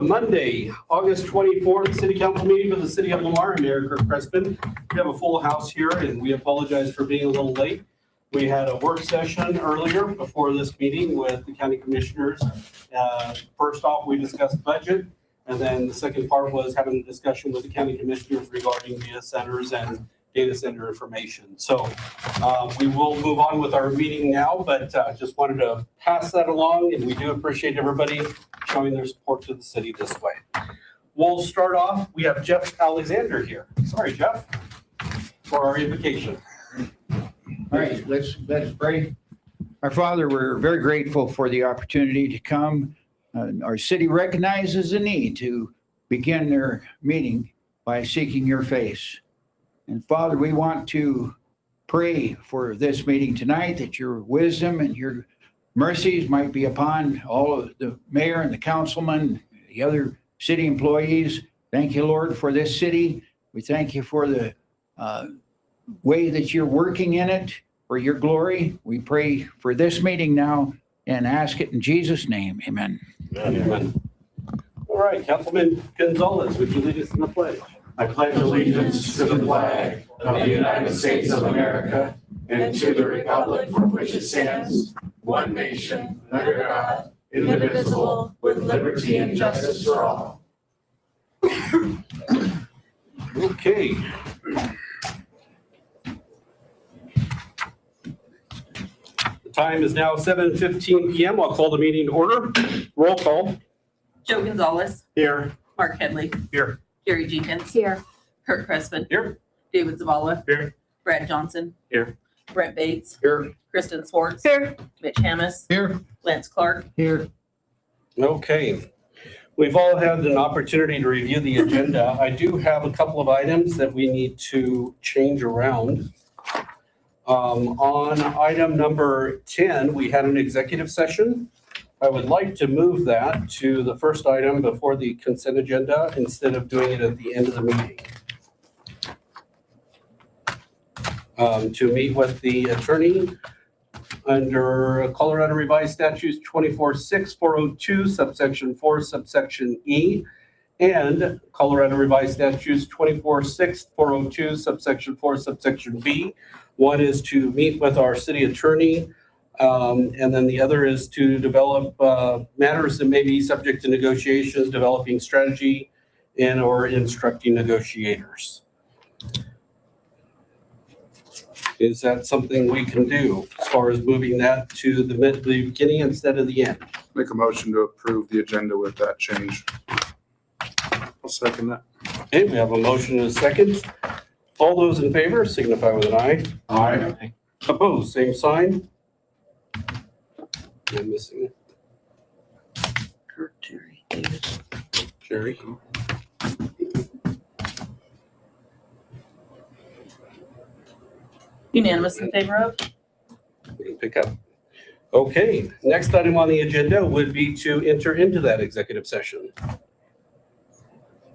Monday, August 24th, City Council meeting for the City of Lamar. I'm Mayor Kirk Crespin. We have a full house here and we apologize for being a little late. We had a work session earlier before this meeting with the county commissioners. First off, we discussed budget, and then the second part was having a discussion with the county commissioners regarding data centers and data center information. So we will move on with our meeting now, but just wanted to pass that along, and we do appreciate everybody showing their support to the city this way. We'll start off. We have Jeff Alexander here. Sorry, Jeff, for our invocation. All right, let's pray. Our Father, we're very grateful for the opportunity to come. Our city recognizes the need to begin their meeting by seeking your face. And Father, we want to pray for this meeting tonight, that your wisdom and your mercies might be upon all of the mayor and the councilman, the other city employees. Thank you, Lord, for this city. We thank you for the way that you're working in it for your glory. We pray for this meeting now and ask it in Jesus' name. Amen. Amen. All right, Councilman Gonzalez, would you lead us in the pledge? I pledge allegiance to the flag of the United States of America and to the republic for which it stands, one nation, under God, indivisible, with liberty and justice for all. Okay. The time is now 7:15 p.m. I'll call the meeting to order. Roll call. Joe Gonzalez. Here. Mark Headley. Here. Gary Jenkins. Here. Kurt Crespin. Here. David Zavala. Here. Brad Johnson. Here. Brent Bates. Here. Kristen Swartz. Here. Mitch Hammes. Here. Lance Clark. Here. Okay. We've all had an opportunity to review the agenda. I do have a couple of items that we need to change around. On item number 10, we had an executive session. I would like to move that to the first item before the consent agenda instead of doing it at the end of the meeting. To meet with the attorney under Colorado Revised Statutes 246402 subsection 4 subsection E and Colorado Revised Statutes 246402 subsection 4 subsection B. One is to meet with our city attorney, and then the other is to develop matters that may be subject to negotiations, developing strategy, and or instructing negotiators. Is that something we can do as far as moving that to the beginning instead of the end? Make a motion to approve the agenda with that change. I'll second that. Okay, we have a motion and a second. All those in favor signify with an eye. Aye. Opposed, same sign. I'm missing Kurt, Jerry, David. Jerry. Unanimous in favor of? We can pick up. Okay, next item on the agenda would be to enter into that executive session.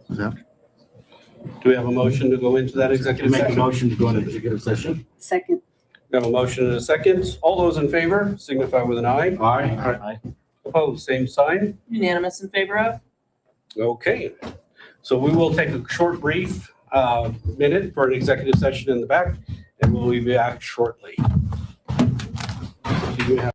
Yeah. Do we have a motion to go into that executive Make a session? motion to go into executive session. Second. We have a motion and a second. All those in favor signify with an eye. Aye. Opposed, same sign. Unanimous in favor of? Okay, so we will take a short brief minute for an executive session in the back, and we'll be back shortly. Do you have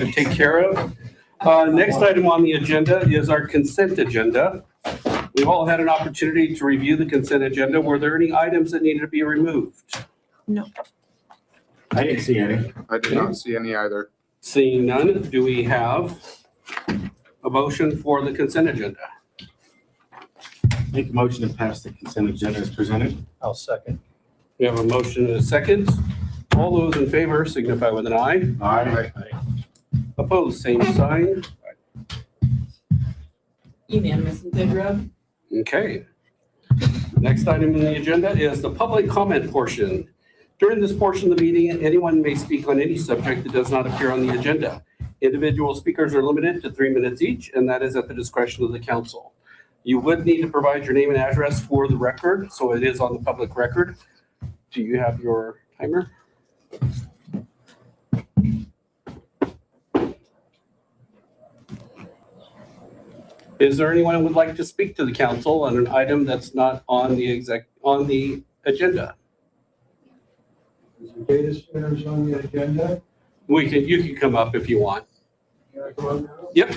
to take care of. Next item on the agenda is our consent agenda. We've all had an opportunity to review the consent agenda. Were there any items that needed to be removed? I didn't see any. I did not see any either. Seeing none, do we have a motion for the consent agenda? Make a motion to pass the consent agenda as presented. I'll second. We have a motion and a second. All those in favor signify with an eye. Aye. Opposed, same sign. Unanimous in favor of? Okay. Next item on the agenda is the public comment portion. During this portion of the meeting, anyone may speak on any subject that does not appear on the agenda. Individual speakers are limited to 3 minutes each, and that is at the discretion of the council. You would need to provide your name and address for the record, so it is on the public record. Do you have your timer? Is there anyone who would like to speak to the council on an item that's not on the agenda? Is the data centers on the agenda? You can come up if you want. Can I go on now? Yep.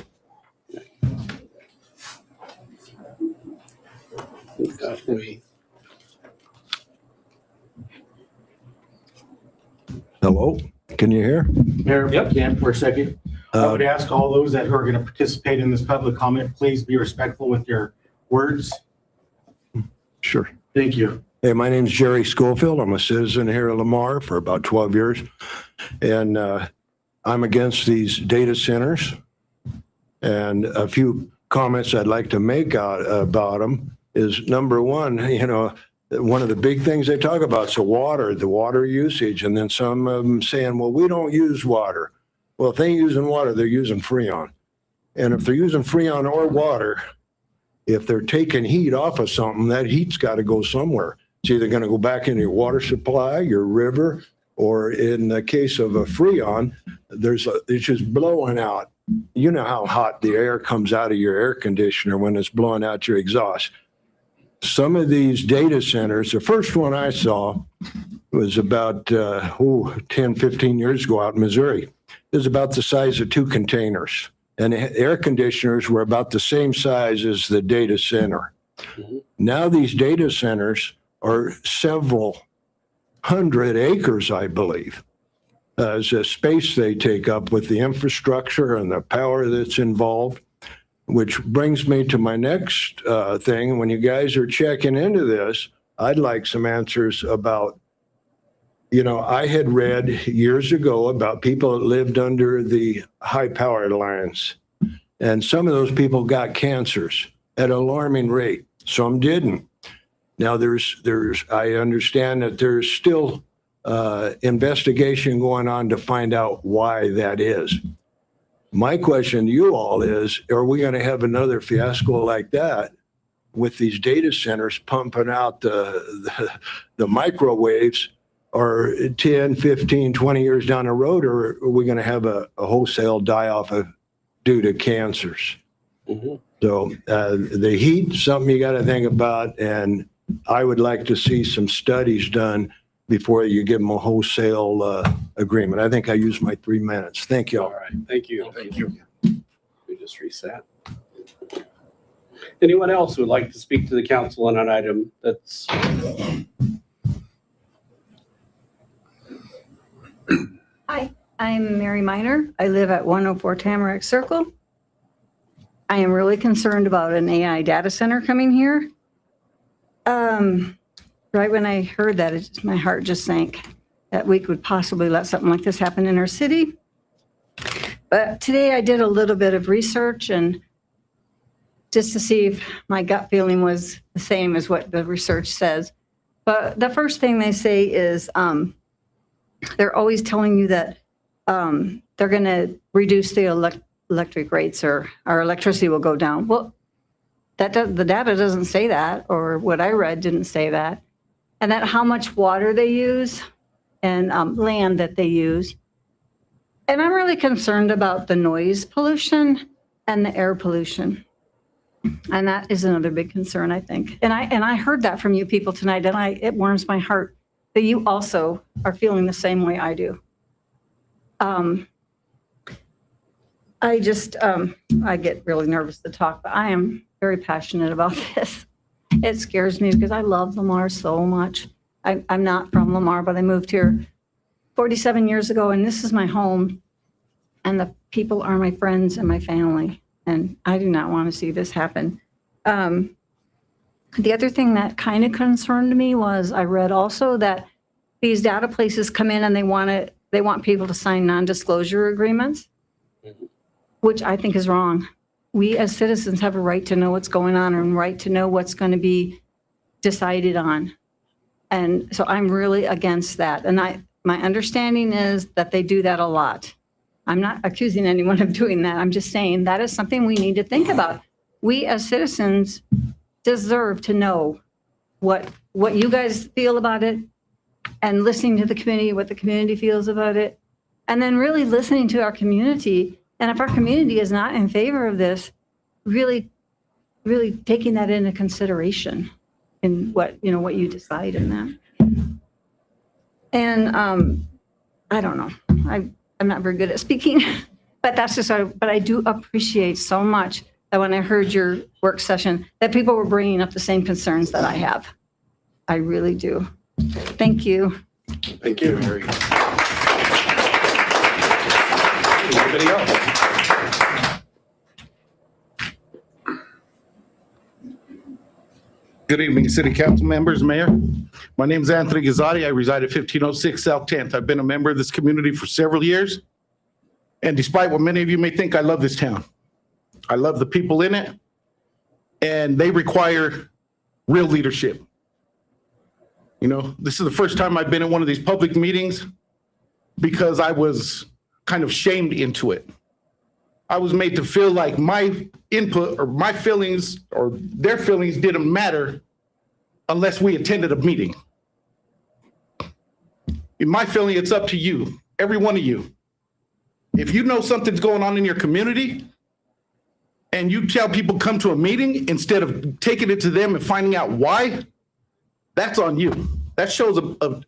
Hello, can you hear? Mayor, if I Yep. can for a second, I Uh, would ask all those that are going to participate in this public comment, please be respectful with your words. Sure. Thank you. Hey, my name's Jerry Schofield. I'm a citizen here at Lamar for about 12 years. And I'm against these data centers. And a few comments I'd like to make about them is number one, one of the big things they talk about is the water usage. And then some of them saying, well, we don't use water. Well, if they ain't using water, they're using Freon. And if they're using Freon or water, if they're taking heat off of something, that heat's got to go somewhere. It's either going to go back into your water supply, your river, or in the case of a Freon, it's just blowing out. You know how hot the air comes out of your air conditioner when it's blowing out your exhaust. Some of these data centers, the first one I saw was about 10, 15 years ago out in Missouri. It was about the size of 2 containers. And the air conditioners were about the same size as the data center. Mhm. Now these data centers are several hundred acres, I believe, as a space they take up with the infrastructure and the power that's involved, which brings me to my next thing. When you guys are checking into this, I'd like some answers about, I had read years ago about people that lived under the high-powered lines, and some of those people got cancers at an alarming rate. Some didn't. Now, I understand that there's still investigation going on to find out why that is. My question to you all is, are we going to have another fiasco like that with these data centers pumping out the microwaves, or 10, 15, 20 years down the road, or are we going to have a wholesale die-off due to cancers? Mhm. So the heat, something you got to think about, and I would like to see some studies done before you give them a wholesale agreement. I think I used my 3 minutes. Thank you. All right, thank you. Thank you. We just reset. Anyone else who would like to speak to the council on an item that's? Hi, I'm Mary Miner. I live at 104 Tamarack Circle. I am really concerned about an AI data center coming here. Right when I heard that, my heart just sank that we could possibly let something like this happen in our city. But today I did a little bit of research, and just to see if my gut feeling was the same as what the research says. But the first thing they say is they're always telling you that they're going to reduce the electric rates, or our electricity will go down. Well, the data doesn't say that, or what I read didn't say that. And that how much water they use and land that they use. And I'm really concerned about the noise pollution and the air pollution. And that is another big concern, I think. And I heard that from you people tonight, and it warms my heart that you also are feeling the same way I do. I just, I get really nervous to talk, but I am very passionate about this. It scares me because I love Lamar so much. I'm not from Lamar, but I moved here 47 years ago, and this is my home. And the people are my friends and my family, and I do not want to see this happen. The other thing that kind of concerned me was I read also that these data places come in and they want people to sign non-disclosure agreements, which I think is wrong. We as citizens have a right to know what's going on and right to know what's going to be decided on. And so I'm really against that. And my understanding is that they do that a lot. I'm not accusing anyone of doing that. I'm just saying that is something we need to think about. We as citizens deserve to know what you guys feel about it, and listening to the community, what the community feels about it, and then really listening to our community. And if our community is not in favor of this, really, really taking that into consideration in what you decide in that. And I don't know. I'm not very good at speaking, but that's just, but I do appreciate so much that when I heard your work session, that people were bringing up the same concerns that I have. I really do. Thank you. Thank you, Mary. Anybody else? Good evening, City Council members, Mayor. My name is Anthony Gazzotti. I reside at 1506 South 10th. I've been a member of this community for several years. And despite what many of you may think, I love this town. I love the people in it. And they require real leadership. You know, this is the first time I've been in one of these public meetings because I was kind of shamed into it. I was made to feel like my input or my feelings or their feelings didn't matter unless we attended a meeting. In my feeling, it's up to you, every one of you. If you know something's going on in your community and you tell people come to a meeting instead of taking it to them and finding out why, that's on you. That shows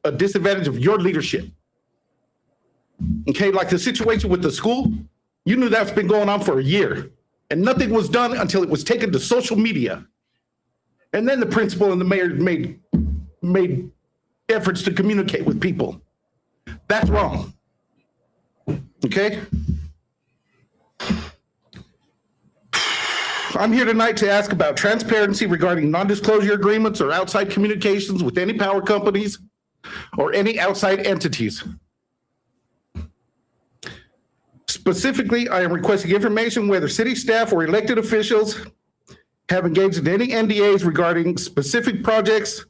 a disadvantage of your leadership. Okay, like the situation with the school, you knew that's been going on for a year and nothing was done until it was taken to social media. And then the principal and the mayor made efforts to communicate with people. That's wrong. Okay? I'm here tonight to ask about transparency regarding non-disclosure agreements or outside communications with any power companies or any outside entities. Specifically, I am requesting information whether city staff or elected officials have engaged in any NDAs regarding specific projects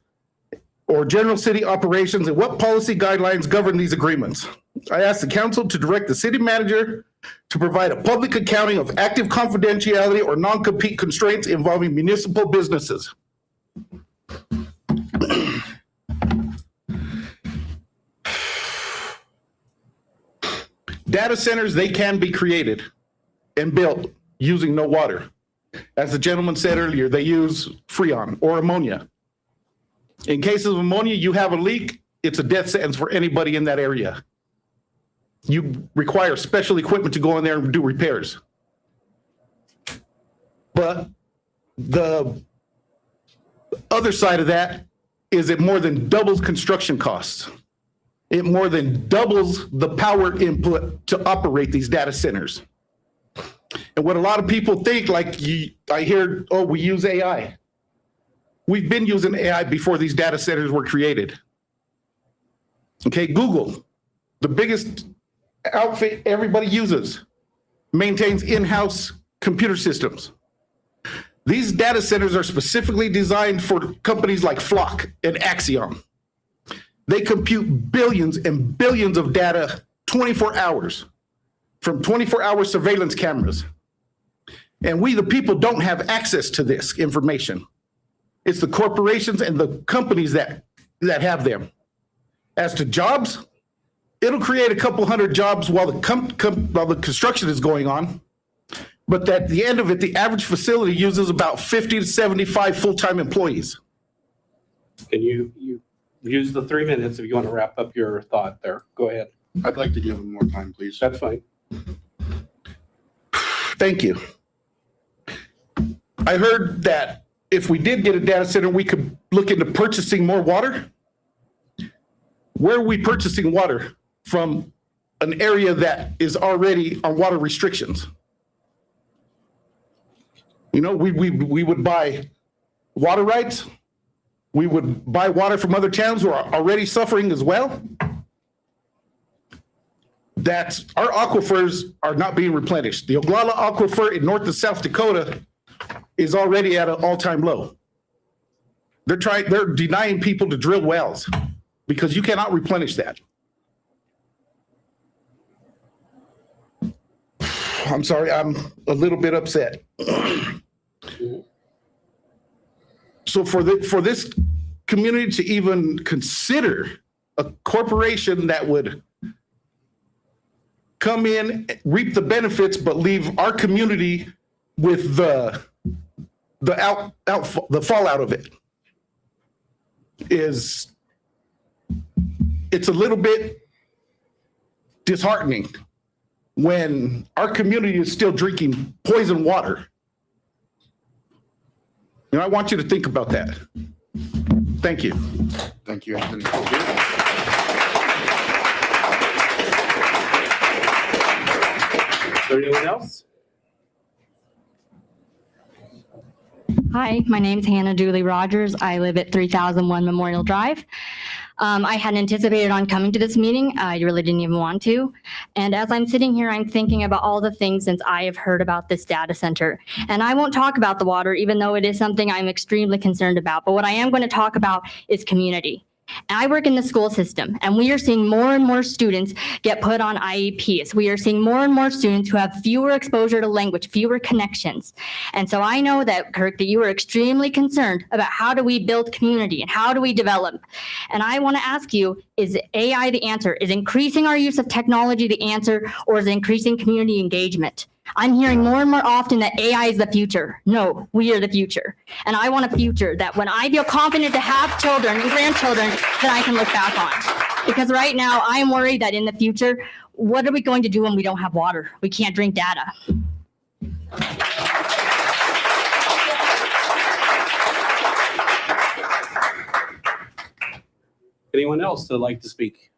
or general city operations and what policy guidelines govern these agreements. I ask the council to direct the city manager to provide a public accounting of active confidentiality or non-compete constraints involving municipal businesses. Data centers, they can be created and built using no water. As the gentleman said earlier, they use Freon or ammonia. In cases of ammonia, you have a leak, it's a death sentence for anybody in that area. You require special equipment to go in there and do repairs. But the other side of that is it more than doubles construction costs. It more than doubles the power input to operate these data centers. And what a lot of people think, like I hear, oh, we use AI. We've been using AI before these data centers were created. Okay, Google, the biggest outfit everybody uses, maintains in-house computer systems. These data centers are specifically designed for companies like Flock and Axiom. They compute billions and billions of data 24 hours from 24-hour surveillance cameras. And we, the people, don't have access to this information. It's the corporations and the companies that have them. As to jobs, it'll create a couple hundred jobs while the construction is going on. But at the end of it, the average facility uses about 50 to 75 full-time employees. Can you use the 3 minutes if you want to wrap up your thought there? Go ahead. I'd like to give him more time, please. That's fine. Thank you. I heard that if we did get a data center, we could look into purchasing more water. Where are we purchasing water? From an area that is already on water restrictions. You know, we would buy water rights. We would buy water from other towns who are already suffering as well. That our aquifers are not being replenished. The Oglala Aquifer in North and South Dakota is already at an all-time low. They're denying people to drill wells because you cannot replenish that. I'm sorry, I'm a little bit upset. So for this community to even consider a corporation that would come in, reap the benefits, but leave our community with the fallout of it it's a little bit disheartening when our community is still drinking poison water. And I want you to think about that. Thank you. Thank you, Anthony. Is there anyone else? Hi, my name's Hannah Dooley Rogers. I live at 3001 Memorial Drive. I hadn't anticipated on coming to this meeting. I really didn't even want to. And as I'm sitting here, I'm thinking about all the things since I have heard about this data center. And I won't talk about the water, even though it is something I'm extremely concerned about. But what I am going to talk about is community. I work in the school system, and we are seeing more and more students get put on IEPs. We are seeing more and more students who have fewer exposure to language, fewer connections. And so I know that, Kirk, that you are extremely concerned about how do we build community and how do we develop. And I want to ask you, is AI the answer? Is increasing our use of technology the answer, or is increasing community engagement? I'm hearing more and more often that AI is the future. No, we are the future. And I want a future that when I feel confident to have children and grandchildren, that I can look back on. Because right now, I am worried that in the future, what are we going to do when we don't have water? We can't drink data. Anyone else that'd like to speak?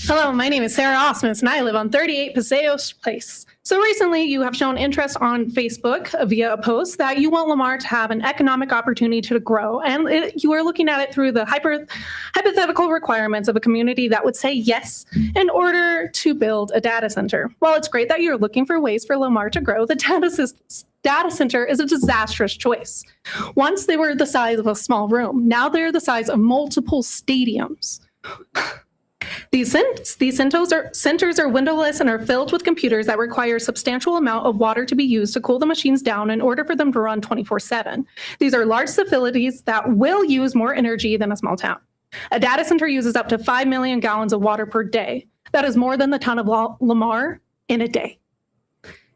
Hello, my name is Sarah Osmus, and I live on 38 Paseo Place. So recently, you have shown interest on Facebook via a post that you want Lamar to have an economic opportunity to grow, and you are looking at it through the hypothetical requirements of a community that would say yes in order to build a data center. While it's great that you're looking for ways for Lamar to grow, the data center is a disastrous choice. Once they were the size of a small room, now they're the size of multiple stadiums. These centers are windowless and are filled with computers that require a substantial amount of water to be used to cool the machines down in order for them to run 24/7. These are large facilities that will use more energy than a small town. A data center uses up to 5 million gallons of water per day. That is more than the town of Lamar in a day.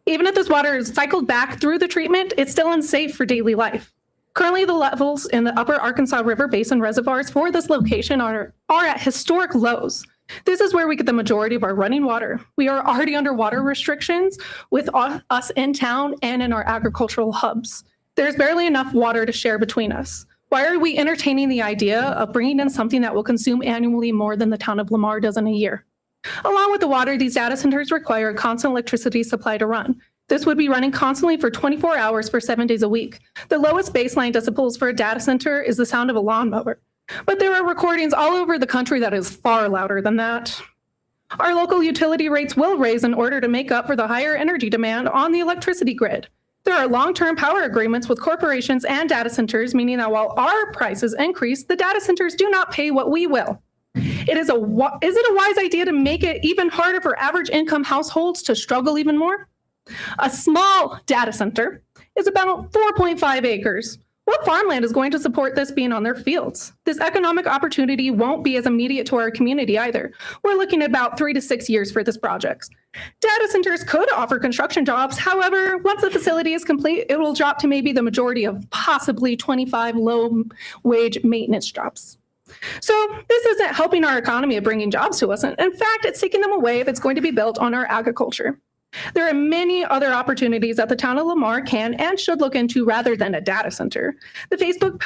Even if this water is cycled back through the treatment, it's still unsafe for daily life. Currently, the levels in the upper Arkansas River Basin reservoirs for this location are at historic lows. This is where we get the majority of our running water. We are already under water restrictions with us in town and in our agricultural hubs. There's barely enough water to share between us. Why are we entertaining the idea of bringing in something that will consume annually more than the town of Lamar does in a year? Along with the water, these data centers require a constant electricity supply to run. This would be running constantly for 24 hours for 7 days a week. The lowest baseline decibels for a data center is the sound of a lawnmower. But there are recordings all over the country that is far louder than that. Our local utility rates will raise in order to make up for the higher energy demand on the electricity grid. There are long-term power agreements with corporations and data centers, meaning that while our prices increase, the data centers do not pay what we will. Is it a wise idea to make it even harder for average income households to struggle even more? A small data center is about 4.5 acres. What farmland is going to support this being on their fields? This economic opportunity won't be as immediate to our community either. We're looking at about 3 to 6 years for this project. Data centers could offer construction jobs. However, once the facility is complete, it will drop to maybe the majority of possibly 25 low-wage maintenance jobs. So this isn't helping our economy of bringing jobs to us. In fact, it's taking them away if it's going to be built on our agriculture. There are many other opportunities that the town of Lamar can and should look into rather than a data center. The Facebook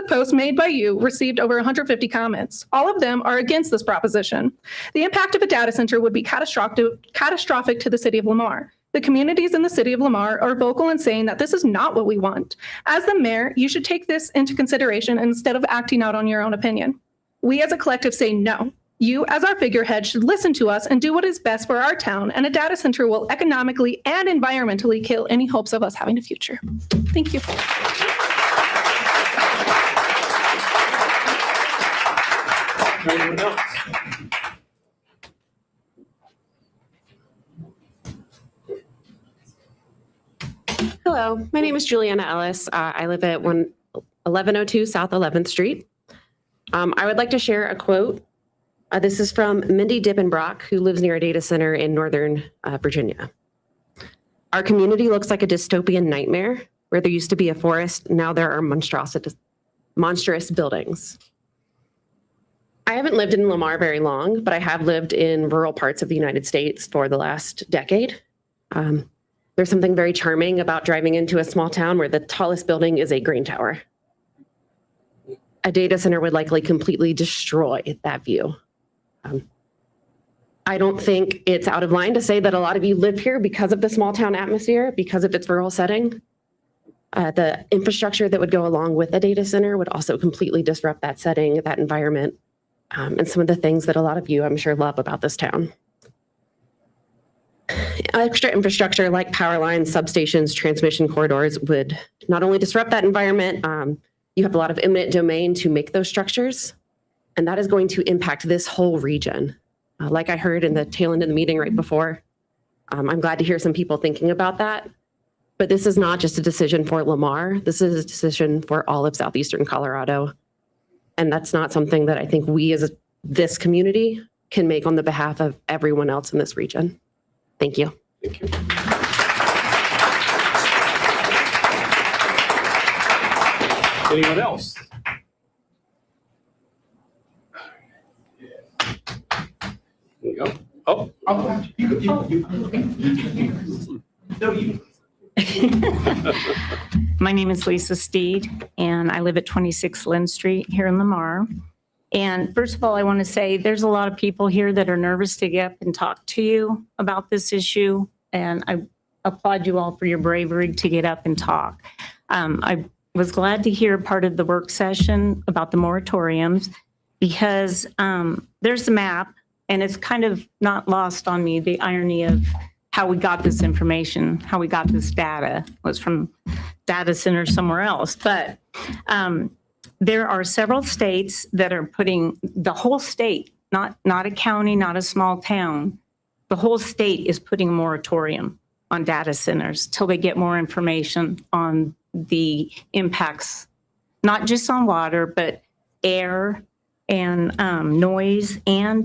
post made by you received over 150 comments. All of them are against this proposition. The impact of a data center would be catastrophic to the city of Lamar. The communities in the city of Lamar are vocal in saying that this is not what we want. As the mayor, you should take this into consideration instead of acting out on your own opinion. We as a collective say no. You, as our figurehead, should listen to us and do what is best for our town, and a data center will economically and environmentally kill any hopes of us having a future. Thank you. Anyone else? Hello, my name is Juliana Ellis. I live at 1102 South 11th Street. I would like to share a quote. This is from Mindy Dippenbrock, who lives near a data center in Northern Virginia. Our community looks like a dystopian nightmare where there used to be a forest. Now there are monstrous buildings. I haven't lived in Lamar very long, but I have lived in rural parts of the United States for the last decade. There's something very charming about driving into a small town where the tallest building is a grain tower. A data center would likely completely destroy that view. I don't think it's out of line to say that a lot of you live here because of the small town atmosphere, because of its rural setting. The infrastructure that would go along with a data center would also completely disrupt that setting, that environment, and some of the things that a lot of you, I'm sure, love about this town. Extra infrastructure like power lines, substations, transmission corridors would not only disrupt that environment, you have a lot of eminent domain to make those structures, and that is going to impact this whole region. Like I heard in the tail end of the meeting right before, I'm glad to hear some people thinking about that, but this is not just a decision for Lamar. This is a decision for all of southeastern Colorado, and that's not something that I think we as this community can make on the behalf of everyone else in this region. Thank you. Thank you. Anyone else? There you go. Oh. My name is Lisa Steed, and I live at 26 Lynn Street here in Lamar. And first of all, I want to say there's a lot of people here that are nervous to get up and talk to you about this issue. And I applaud you all for your bravery to get up and talk. I was glad to hear part of the work session about the moratoriums because there's a map, and it's kind of not lost on me, the irony of how we got this information, how we got this data was from data centers somewhere else. But there are several states that are putting the whole state, not a county, not a small town, the whole state is putting a moratorium on data centers till they get more information on the impacts, not just on water, but air and noise. And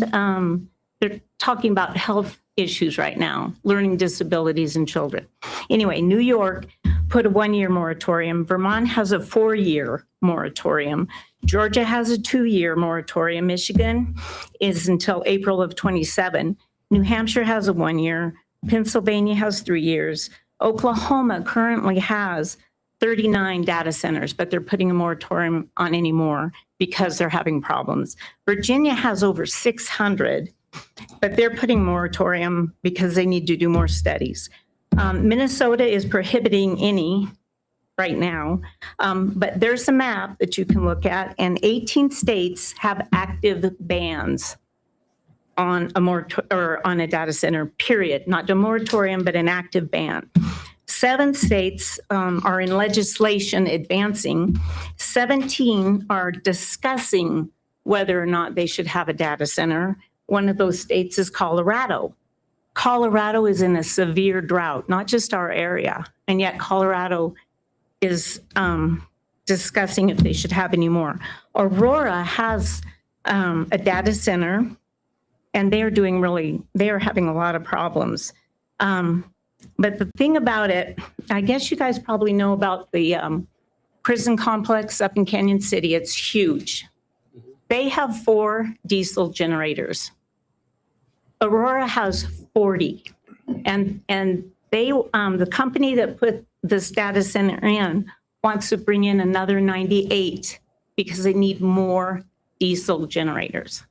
they're talking about health issues right now, learning disabilities in children. Anyway, New York put a 1-year moratorium. Vermont has a 4-year moratorium. Georgia has a 2-year moratorium. Michigan is until April of 27. New Hampshire has a 1-year. Pennsylvania has 3 years. Oklahoma currently has 39 data centers, but they're putting a moratorium on any more because they're having problems. Virginia has over 600, but they're putting moratorium because they need to do more studies. Minnesota is prohibiting any right now, but there's a map that you can look at, and 18 states have active bans on a data center, period. Not a moratorium, but an active ban. 7 states are in legislation advancing. 17 are discussing whether or not they should have a data center. One of those states is Colorado. Colorado is in a severe drought, not just our area, and yet Colorado is discussing if they should have any more. Aurora has a data center, and they are having a lot of problems. But the thing about it, I guess you guys probably know about the prison complex up in Canyon City. It's huge. They have 4 diesel generators. Aurora has 40. And they, the company that put this data center in wants to bring in another 98 because they need more diesel generators.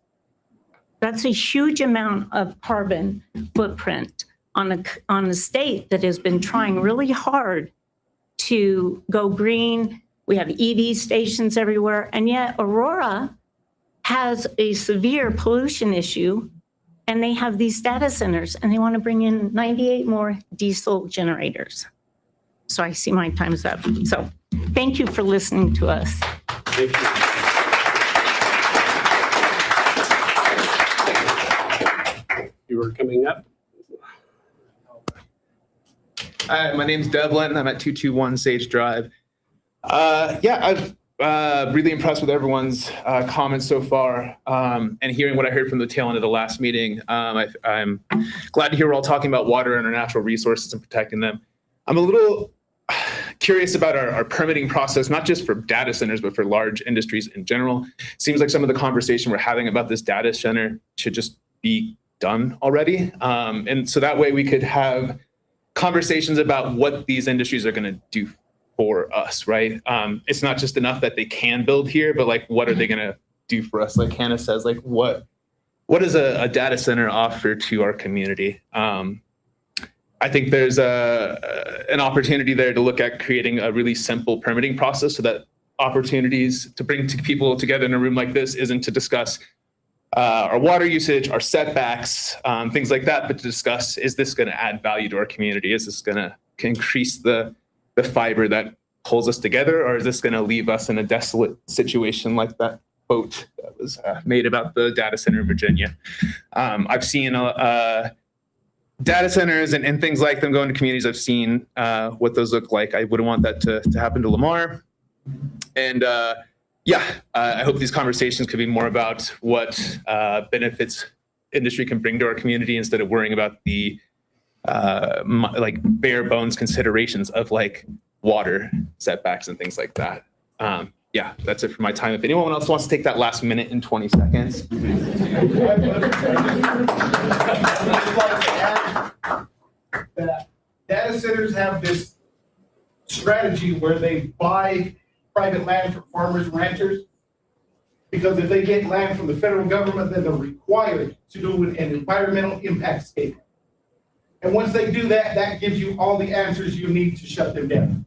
That's a huge amount of carbon footprint on a state that has been trying really hard to go green. We have EV stations everywhere, and yet Aurora has a severe pollution issue, and they have these data centers, and they want to bring in 98 more diesel generators. So I see my time's up. So thank you for listening to us. Thank you. You were coming up. Hi, my name's Devlin. I'm at 221 Sage Drive. I've really impressed with everyone's comments so far, and hearing what I heard from the tail end of the last meeting. I'm glad to hear we're all talking about water and our natural resources and protecting them. I'm a little curious about our permitting process, not just for data centers, but for large industries in general. Seems like some of the conversation we're having about this data center should just be done already. And so that way we could have conversations about what these industries are going to do for us, right? It's not just enough that they can build here, but like, what are they going to do for us? Like Hannah says, like what does a data center offer to our community? I think there's an opportunity there to look at creating a really simple permitting process so that opportunities to bring people together in a room like this isn't to discuss our water usage, our setbacks, things like that, but to discuss, is this going to add value to our community? Is this going to increase the fiber that pulls us together, or is this going to leave us in a desolate situation like that quote that was made about the data center in Virginia? I've seen data centers and things like them go into communities. I've seen what those look like. I wouldn't want that to happen to Lamar. And I hope these conversations could be more about what benefits industry can bring to our community instead of worrying about the like bare bones considerations of like water setbacks and things like that. That's it for my time. If anyone else wants to take that last minute and 20 seconds. That data centers have this strategy where they buy private land from farmers and ranchers, because if they get land from the federal government, then they're required to do an environmental impact statement. And once they do that, that gives you all the answers you need to shut them down.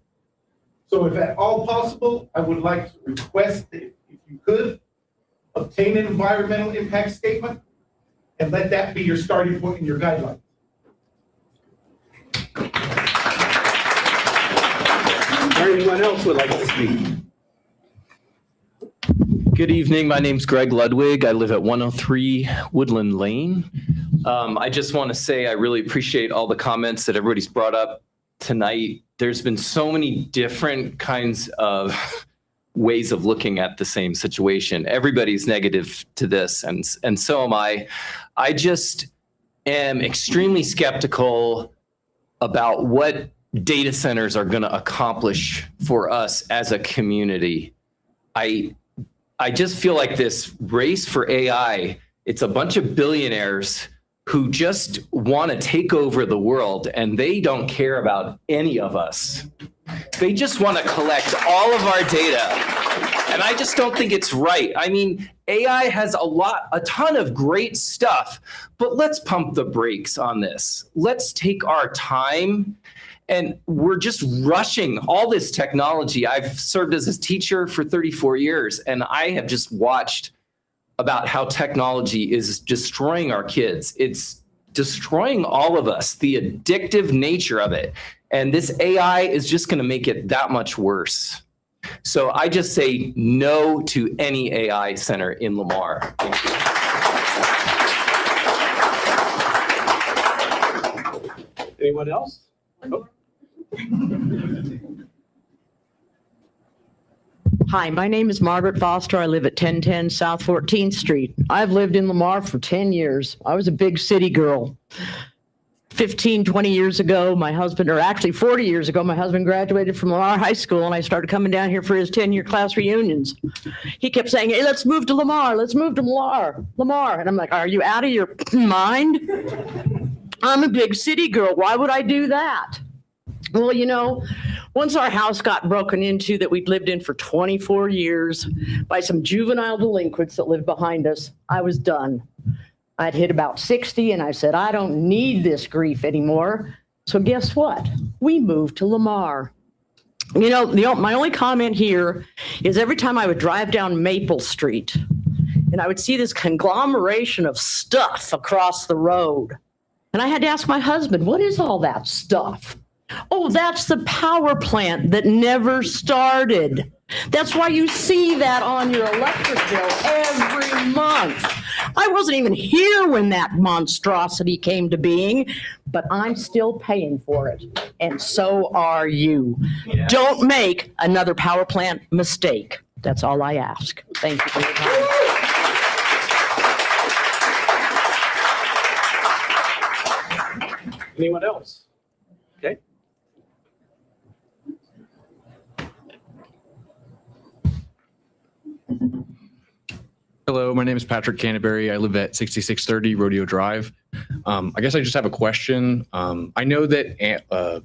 So if at all possible, I would like to request that if you could, obtain an environmental impact statement and let that be your starting point and your guideline. Anyone else would like to speak? Good evening. My name's Greg Ludwig. I live at 103 Woodland Lane. I just want to say I really appreciate all the comments that everybody's brought up tonight. There's been so many different kinds of ways of looking at the same situation. Everybody's negative to this, and so am I. I just am extremely skeptical about what data centers are going to accomplish for us as a community. I just feel like this race for AI, it's a bunch of billionaires who just want to take over the world, and they don't care about any of us. They just want to collect all of our data. And I just don't think it's right. I mean, AI has a ton of great stuff, but let's pump the brakes on this. Let's take our time. And we're just rushing all this technology. I've served as a teacher for 34 years, and I have just watched about how technology is destroying our kids. It's destroying all of us, the addictive nature of it. And this AI is just going to make it that much worse. So I just say no to any AI center in Lamar. Thank you. Anyone else? Oh. Hi, my name is Margaret Foster. I live at 1010 South 14th Street. I've lived in Lamar for 10 years. I was a big city girl. 15, 20 years ago, my husband, or actually 40 years ago, my husband graduated from Lamar High School and I started coming down here for his 10-year class reunions. He kept saying, hey, let's move to Lamar. Let's move to Lamar. And I'm like, are you out of your mind? I'm a big city girl. Why would I do that? Well, you know, once our house got broken into that we'd lived in for 24 years by some juvenile delinquents that lived behind us, I was done. I'd hit about 60 and I said, I don't need this grief anymore. So guess what? We moved to Lamar. You know, my only comment here is every time I would drive down Maple Street and I would see this conglomeration of stuff across the road. And I had to ask my husband, what is all that stuff? Oh, that's the power plant that never started. That's why you see that on your electric bill every month. I wasn't even here when that monstrosity came to being, but I'm still paying for it. And so are you. Yeah. Don't make another power plant mistake. That's all I ask. Thank you for your time. Anyone else? Okay. Hello, my name is Patrick Canterbury. I live at 6630 Rodeo Drive. I guess I just have a question. I know that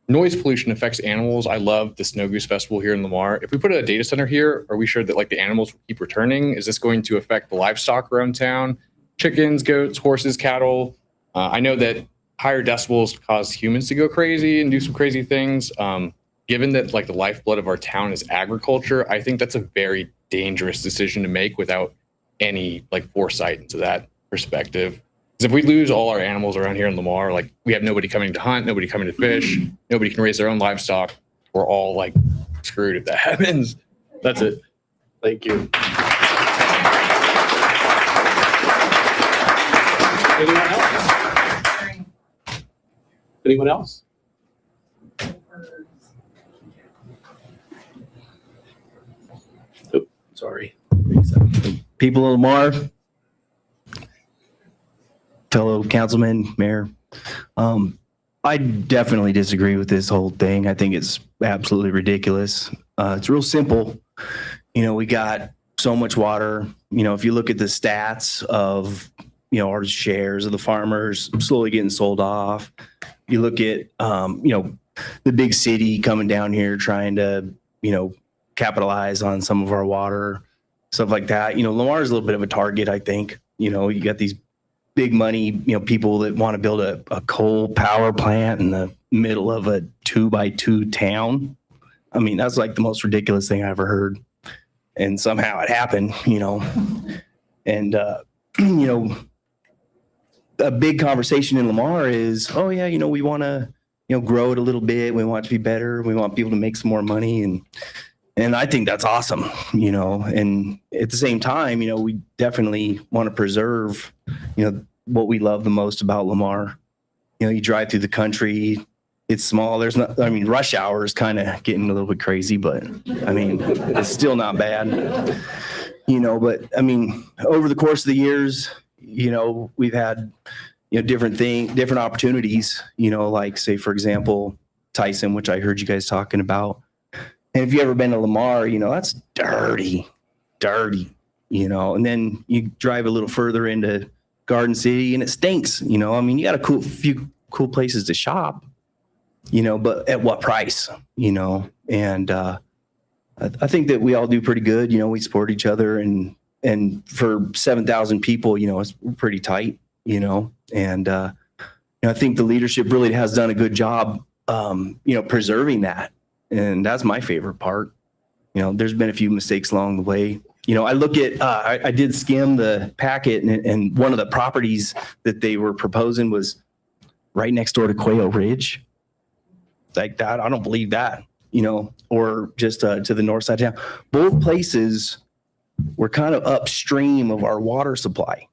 noise pollution affects animals. I love the Snow Goose Festival here in Lamar. If we put a data center here, are we sure that like the animals will keep returning? Is this going to affect the livestock around town? Chickens, goats, horses, cattle? I know that higher decibels cause humans to go crazy and do some crazy things. Given that like the lifeblood of our town is agriculture, I think that's a very dangerous decision to make without any like foresight into that perspective. Because if we lose all our animals around here in Lamar, like we have nobody coming to hunt, nobody coming to fish, nobody can raise their own livestock. We're all like screwed if that happens. That's it. Thank you. Anyone else? Anyone else? Oh, sorry. People of Lamar, fellow councilman, mayor, I definitely disagree with this whole thing. I think it's absolutely ridiculous. It's real simple. You know, we got so much water. You know, if you look at the stats of, you know, our shares of the farmers slowly getting sold off. You look at, you know, the big city coming down here trying to, you know, capitalize on some of our water, stuff like that. You know, Lamar is a little bit of a target, I think. You know, you got these big money, you know, people that want to build a coal power plant in the middle of a 2x2 town. I mean, that's like the most ridiculous thing I ever heard. And somehow it happened, you know. And, you know, a big conversation in Lamar is, oh yeah, you know, we want to, you know, grow it a little bit. We want it to be better. We want people to make some more money. And I think that's awesome, you know, and at the same time, you know, we definitely want to preserve, you know, what we love the most about Lamar. You know, you drive through the country, it's small. There's not, I mean, rush hour is kind of getting a little bit crazy, but I mean, it's still not bad, you know, but I mean, over the course of the years, you know, we've had, you know, different opportunities, you know, like say, for example, Tyson, which I heard you guys talking about. And if you've ever been to Lamar, you know, that's dirty, you know, and then you drive a little further into Garden City and it stinks, you know, I mean, you got a few cool places to shop, you know, but at what price, you know? And I think that we all do pretty good, you know, we support each other and for 7,000 people, you know, it's pretty tight, you know, and you know, I think the leadership really has done a good job, you know, preserving that. And that's my favorite part. You know, there's been a few mistakes along the way. You know, I look at, I did skim the packet and one of the properties that they were proposing was right next door to Quail Ridge. Like that, I don't believe that, you know, or just to the north side of town. Both places were kind of upstream of our water supply.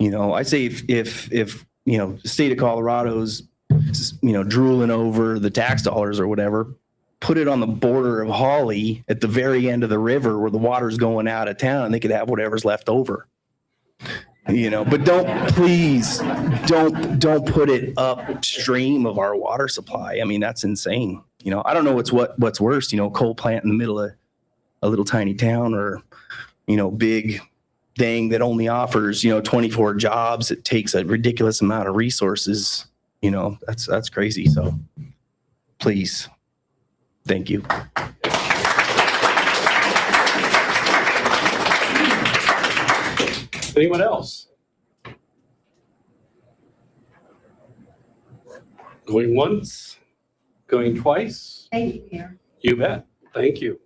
You know, I say if you know, the state of Colorado's, you know, drooling over the tax dollars or whatever, put it on the border of Hawley at the very end of the river where the water's going out of town and they could have whatever's left over. But don't put it upstream of our water supply. I mean, that's insane. I don't know what's worse, coal plant in the middle of a little tiny town, or, big thing that only offers, 24 jobs. It takes a ridiculous amount of resources. That's crazy. So please, thank you. Anyone else? Going once, going twice? Thank you, Mayor. You bet. Thank you.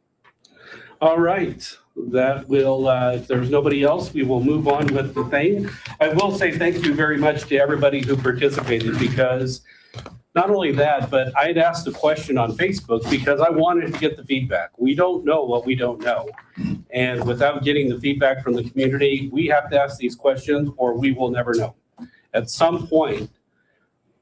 All right. That will, if there's nobody else, we will move on with the thing. I will say thank you very much to everybody who participated, because not only that, but I'd asked a question on Facebook because I wanted to get the feedback. We don't know what we don't know. And without getting the feedback from the community, we have to ask these questions or we will never know. At some point,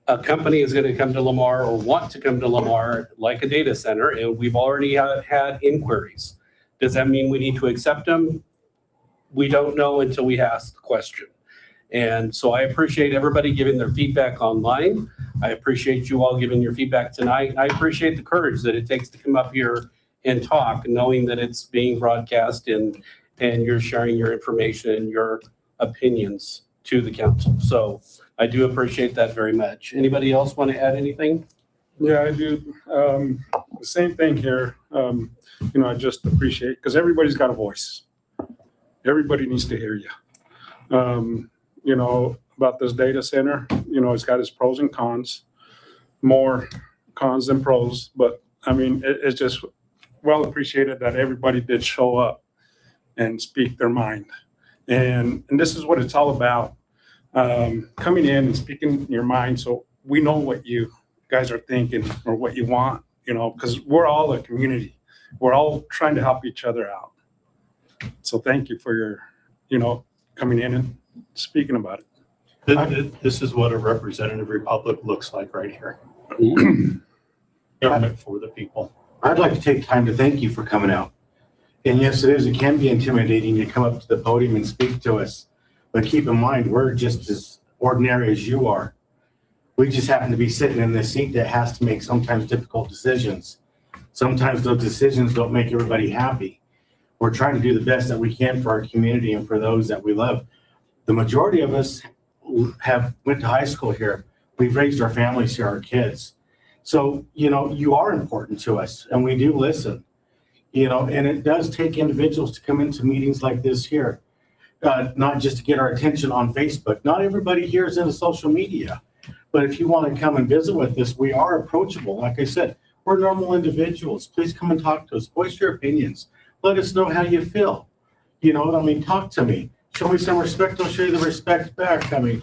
a company is going to come to Lamar or want to come to Lamar like a data center, and we've already had inquiries. Does that mean we need to accept them? We don't know until we ask the question. And so I appreciate everybody giving their feedback online. I appreciate you all giving your feedback tonight. I appreciate the courage that it takes to come up here and talk, knowing that it's being broadcast and you're sharing your information and your opinions to the council. So I do appreciate that very much. Anybody else want to add anything? Yeah, I do. The same thing here. I just appreciate, because everybody's got a voice. Everybody needs to hear you. About this data center, it's got its pros and cons, more cons than pros, but I mean, it's just well appreciated that everybody did show up and speak their mind. And this is what it's all about, coming in and speaking your mind. So we know what you guys are thinking or what you want, because we're all a community. We're all trying to help each other out. So thank you for your, coming in and speaking about it. This is what a representative republic looks like right here. Government for the people. I'd like to take time to thank you for coming out. And yes, it can be intimidating to come up to the podium and speak to us. But keep in mind, we're just as ordinary as you are. We just happen to be sitting in this seat that has to make sometimes difficult decisions. Sometimes those decisions don't make everybody happy. We're trying to do the best that we can for our community and for those that we love. The majority of us went to high school here. We've raised our families here, our kids. So, you are important to us and we do listen, and it does take individuals to come into meetings like this here, not just to get our attention on Facebook. Not everybody here is into social media, but if you want to come and visit with us, we are approachable. Like I said, we're normal individuals. Please come and talk to us. Voice your opinions. Let us know how you feel. Talk to me. Show me some respect. I'll show you the respect back. I mean,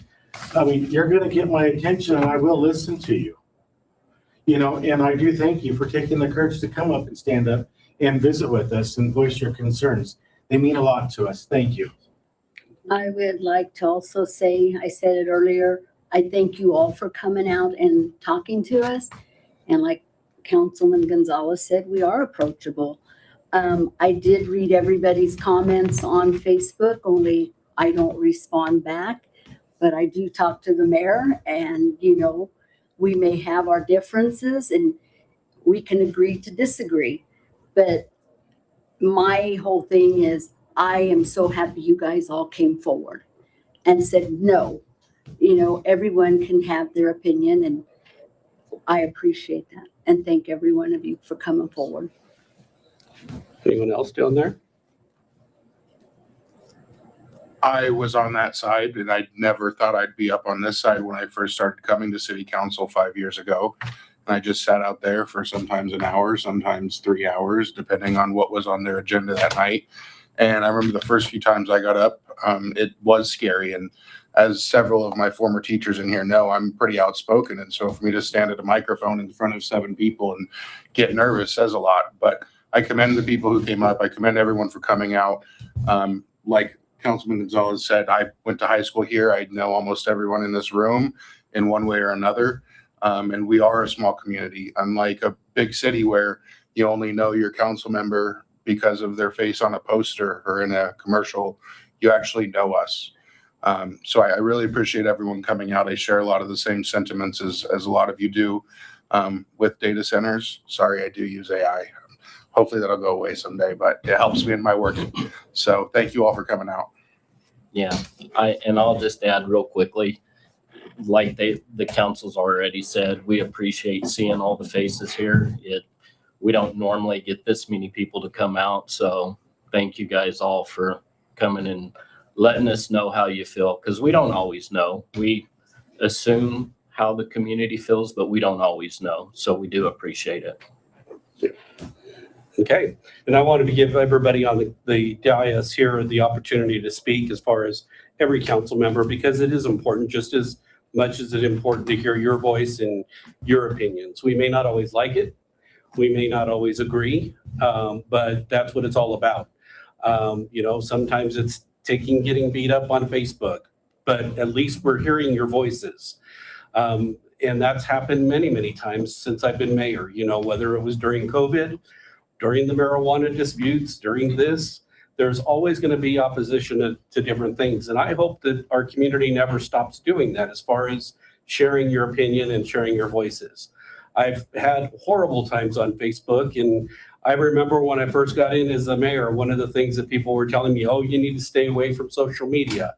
you're going to get my attention and I will listen to you. And I do thank you for taking the courage to come up and stand up and visit with us and voice your concerns. They mean a lot to us. Thank you. I would like to also say, I said it earlier, I thank you all for coming out and talking to us. And like Councilman Gonzalez said, we are approachable. I did read everybody's comments on Facebook, only I don't respond back, but I do talk to the mayor and, we may have our differences and we can agree to disagree. But my whole thing is I am so happy you guys all came forward and said, no, everyone can have their opinion, and I appreciate that. And thank every one of you for coming forward. Anyone else down there? I was on that side and I never thought I'd be up on this side when I first started coming to city council 5 years ago. And I just sat out there for sometimes an hour, sometimes 3 hours, depending on what was on their agenda that night. And I remember the first few times I got up, it was scary. And as several of my former teachers in here know, I'm pretty outspoken. And so for me to stand at a microphone in front of 7 people and get nervous says a lot. But I commend the people who came up. I commend everyone for coming out. Like Councilman Gonzalez said, I went to high school here. I know almost everyone in this room in one way or another. And we are a small community, unlike a big city where you only know your council member because of their face on a poster or in a commercial. You actually know us. So I really appreciate everyone coming out. I share a lot of the same sentiments as a lot of you do with data centers. Sorry, I do use AI. Hopefully that'll go away someday, but it helps me in my work. So thank you all for coming out. Yeah, I'll just add real quickly, like the council's already said, we appreciate seeing all the faces here. We don't normally get this many people to come out, so thank you guys all for coming and letting us know how you feel, because we don't always know. We assume how the community feels, but we don't always know, so we do appreciate it. Okay, and I wanted to give everybody on the dais here the opportunity to speak as far as every council member, because it is important just as much as it's important to hear your voice and your opinions. We may not always like it. We may not always agree, but that's what it's all about. Sometimes it's getting beat up on Facebook, but at least we're hearing your voices. And that's happened many, many times since I've been mayor, whether it was during COVID, during the marijuana disputes, during this, there's always going to be opposition to different things. And I hope that our community never stops doing that as far as sharing your opinion and sharing your voices. I've had horrible times on Facebook, and I remember when I first got in as a mayor, one of the things that people were telling me, oh, you need to stay away from social media.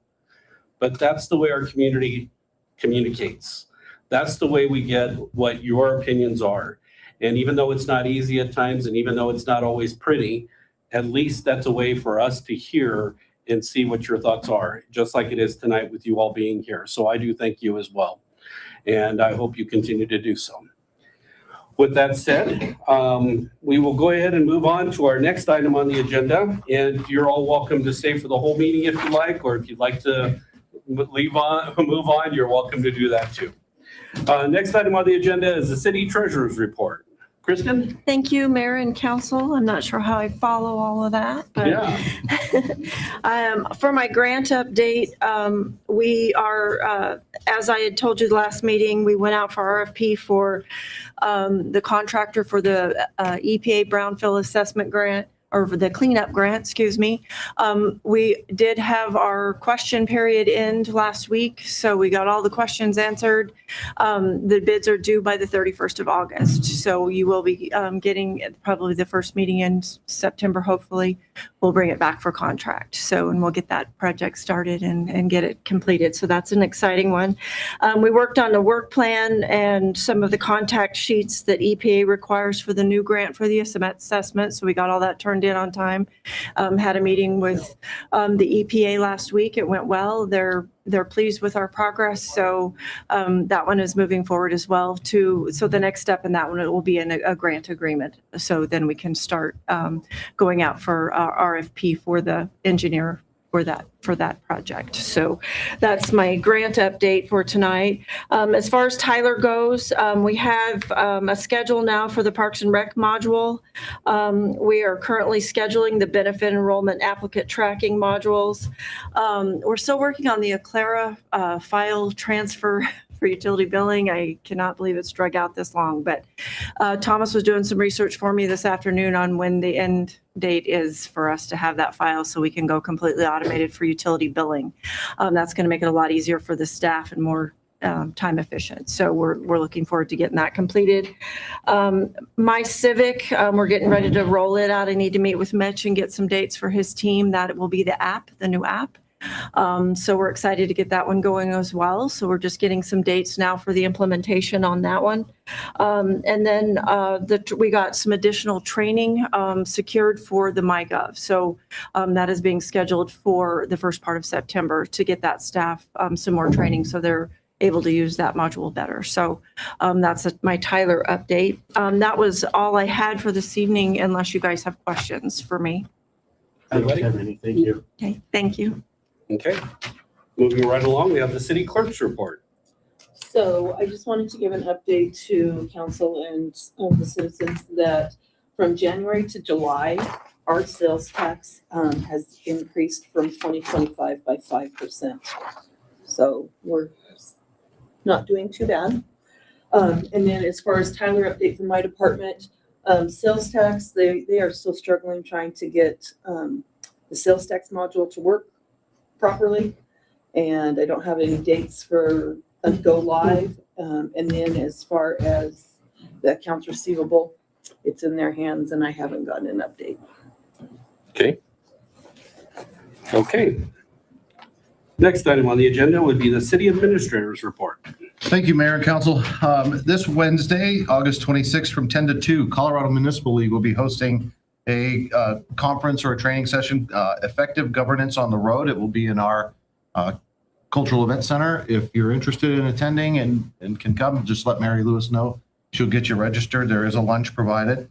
But that's the way our community communicates. That's the way we get what your opinions are. And even though it's not easy at times, and even though it's not always pretty, at least that's a way for us to hear and see what your thoughts are, just like it is tonight with you all being here. So I do thank you as well. And I hope you continue to do so. With that said, we will go ahead and move on to our next item on the agenda. And you're all welcome to stay for the whole meeting if you like, or if you'd like to move on, you're welcome to do that too. Next item on the agenda is the city treasurer's report. Kristen? Thank you, Mayor and Council. I'm not sure how I follow all of that, but for my grant update, we are, as I had told you the last meeting, we went out for RFP for the contractor for the EPA Brownfield Assessment Grant, or the cleanup grant, excuse me. We did have our question period end last week, so we got all the questions answered. The bids are due by the 31st of August, so you will be getting probably the first meeting in September, hopefully. We'll bring it back for contract. And we'll get that project started and get it completed. So that's an exciting one. We worked on the work plan and some of the contact sheets that EPA requires for the new grant for the assessment. So we got all that turned in on time. Had a meeting with the EPA last week. It went well. They're pleased with our progress. So that one is moving forward as well too. So the next step in that one, it will be in a grant agreement. So then we can start going out for RFP for the engineer for that project. So that's my grant update for tonight. As far as Tyler goes, we have a schedule now for the Parks and Rec module. We are currently scheduling the benefit enrollment applicant tracking modules. We're still working on the Aclara file transfer for utility billing. I cannot believe it's drug out this long, but Thomas was doing some research for me this afternoon on when the end date is for us to have that file so we can go completely automated for utility billing. That's going to make it a lot easier for the staff and more time efficient. So we're looking forward to getting that completed. My Civic, we're getting ready to roll it out. I need to meet with Mitch and get some dates for his team. That it will be the app, the new app. So we're excited to get that one going as well. So we're just getting some dates now for the implementation on that one. And then we got some additional training secured for the MyGov. So that is being scheduled for the first part of September to get that staff some more training so they're able to use that module better. So that's my Tyler update. That was all I had for this evening, unless you guys have questions for me. I don't have any. Thank you. Okay, thank you. Okay, moving right along, we have the city clerk's report. So I just wanted to give an update to council and the citizens that from January to July, our sales tax has increased from 2025 by 5%. So we're not doing too bad. And then as far as Tyler update from my department, sales tax, they are still struggling trying to get the sales tax module to work properly. And I don't have any dates for a go live. And then as far as the accounts receivable, it's in their hands and I haven't gotten an update. Okay. Okay. Next item on the agenda would be the city administrator's report. Thank you, Mayor and Council. This Wednesday, August 26th, from 10 to 2, Colorado Municipal League will be hosting a conference or a training session, Effective Governance on the Road. It will be in our Cultural Event Center. If you're interested in attending and can come, just let Mary Lewis know. She'll get you registered. There is a lunch provided.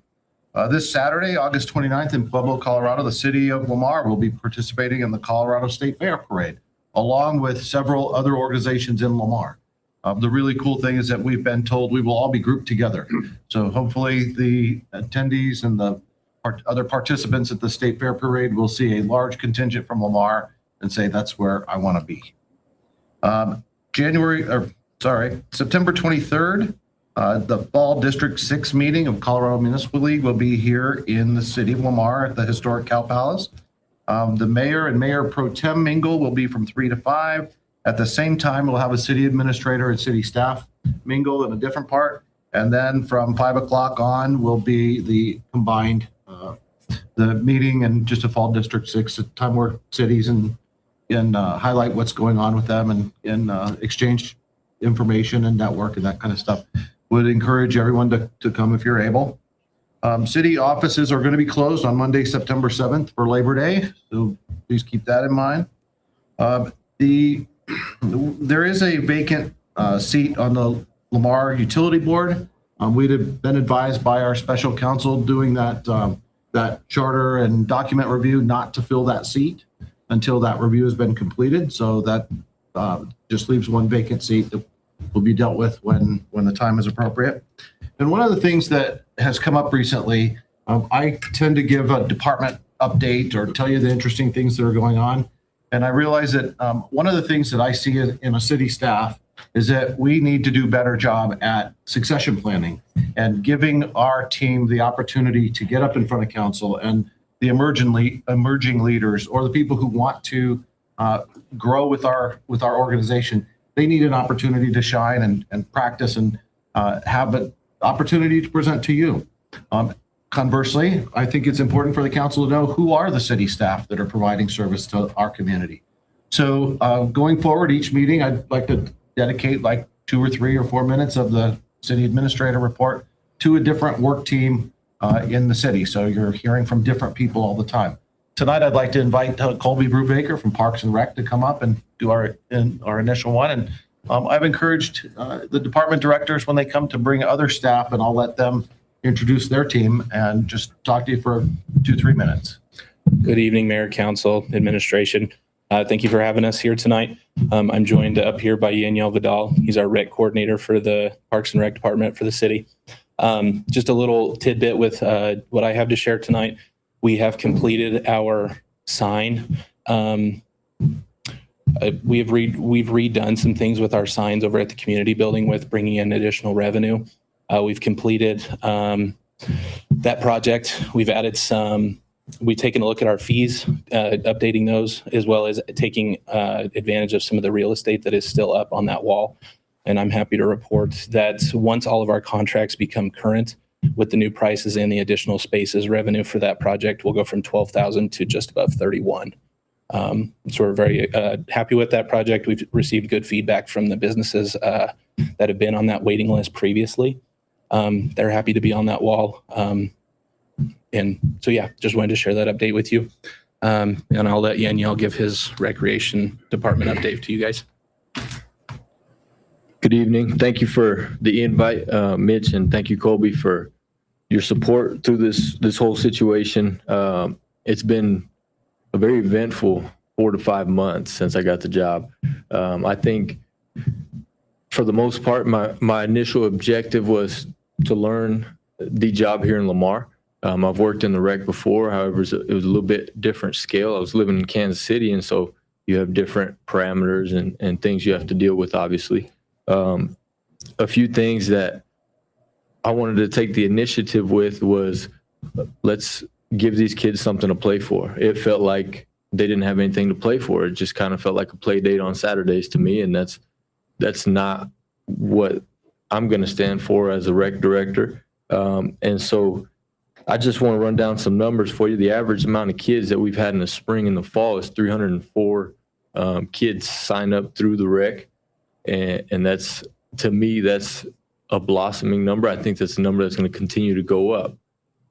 This Saturday, August 29th, in Pueblo, Colorado, the city of Lamar will be participating in the Colorado State Fair Parade, along with several other organizations in Lamar. The really cool thing is that we've been told we will all be grouped together. So hopefully the attendees and the other participants at the State Fair Parade will see a large contingent from Lamar and say, that's where I want to be. September 23rd, the Fall District 6 meeting of Colorado Municipal League will be here in the city of Lamar at the historic Cow Palace. The mayor and mayor pro tem mingle will be from 3 to 5. At the same time, we'll have a city administrator and city staff mingle in a different part. And then from 5 o'clock on will be the combined, the meeting and just a Fall District 6, a time where cities and highlight what's going on with them and exchange information and network and that kind of stuff. Would encourage everyone to come if you're able. City offices are going to be closed on Monday, September 7th for Labor Day, so please keep that in mind. There is a vacant seat on the Lamar Utility Board. We'd have been advised by our special counsel doing that charter and document review not to fill that seat until that review has been completed. So that just leaves one vacant seat that will be dealt with when the time is appropriate. And one of the things that has come up recently, I tend to give a department update or tell you the interesting things that are going on. And I realize that one of the things that I see in a city staff is that we need to do a better job at succession planning and giving our team the opportunity to get up in front of council and the emerging leaders or the people who want to grow with our organization. They need an opportunity to shine and practice and have an opportunity to present to you. Conversely, I think it's important for the council to know who are the city staff that are providing service to our community. So going forward, each meeting, I'd like to dedicate like 2 or 3 or 4 minutes of the city administrator report to a different work team in the city. So you're hearing from different people all the time. Tonight, I'd like to invite Colby Brubaker from Parks and Rec to come up and do our initial one. And I've encouraged the department directors when they come to bring other staff, and I'll let them introduce their team and just talk to you for 2-3 minutes. Good evening, Mayor, Council, Administration. Thank you for having us here tonight. I'm joined up here by Yaniel Vidal. He's our rec coordinator for the Parks and Rec Department for the city. Just a little tidbit with what I have to share tonight. We have completed our sign. We've redone some things with our signs over at the community building with bringing in additional revenue. We've completed that project. We've added we've taken a look at our fees, updating those, as well as taking advantage of some of the real estate that is still up on that wall. And I'm happy to report that once all of our contracts become current with the new prices and the additional spaces, revenue for that project will go from $12,000 to just above $31,000. So we're very happy with that project. We've received good feedback from the businesses that have been on that waiting list previously. They're happy to be on that wall. And so, yeah, just wanted to share that update with you. And I'll let Yaniel give his recreation department update to you guys. Good evening. Thank you for the invite, Mitch, and thank you, Colby, for your support through this whole situation. It's been a very eventful 4 to 5 months since I got the job. I think for the most part, my initial objective was to learn the job here in Lamar. I've worked in the rec before. However, it was a little bit different scale. I was living in Kansas City, and so you have different parameters and things you have to deal with, obviously. A few things that I wanted to take the initiative with was, let's give these kids something to play for. It felt like they didn't have anything to play for. It just kind of felt like a play date on Saturdays to me. And that's not what I'm going to stand for as a rec director. And so I just want to run down some numbers for you. The average amount of kids that we've had in the spring and the fall is 304 kids sign up through the rec. And that's, to me, that's a blossoming number. I think that's a number that's going to continue to go up.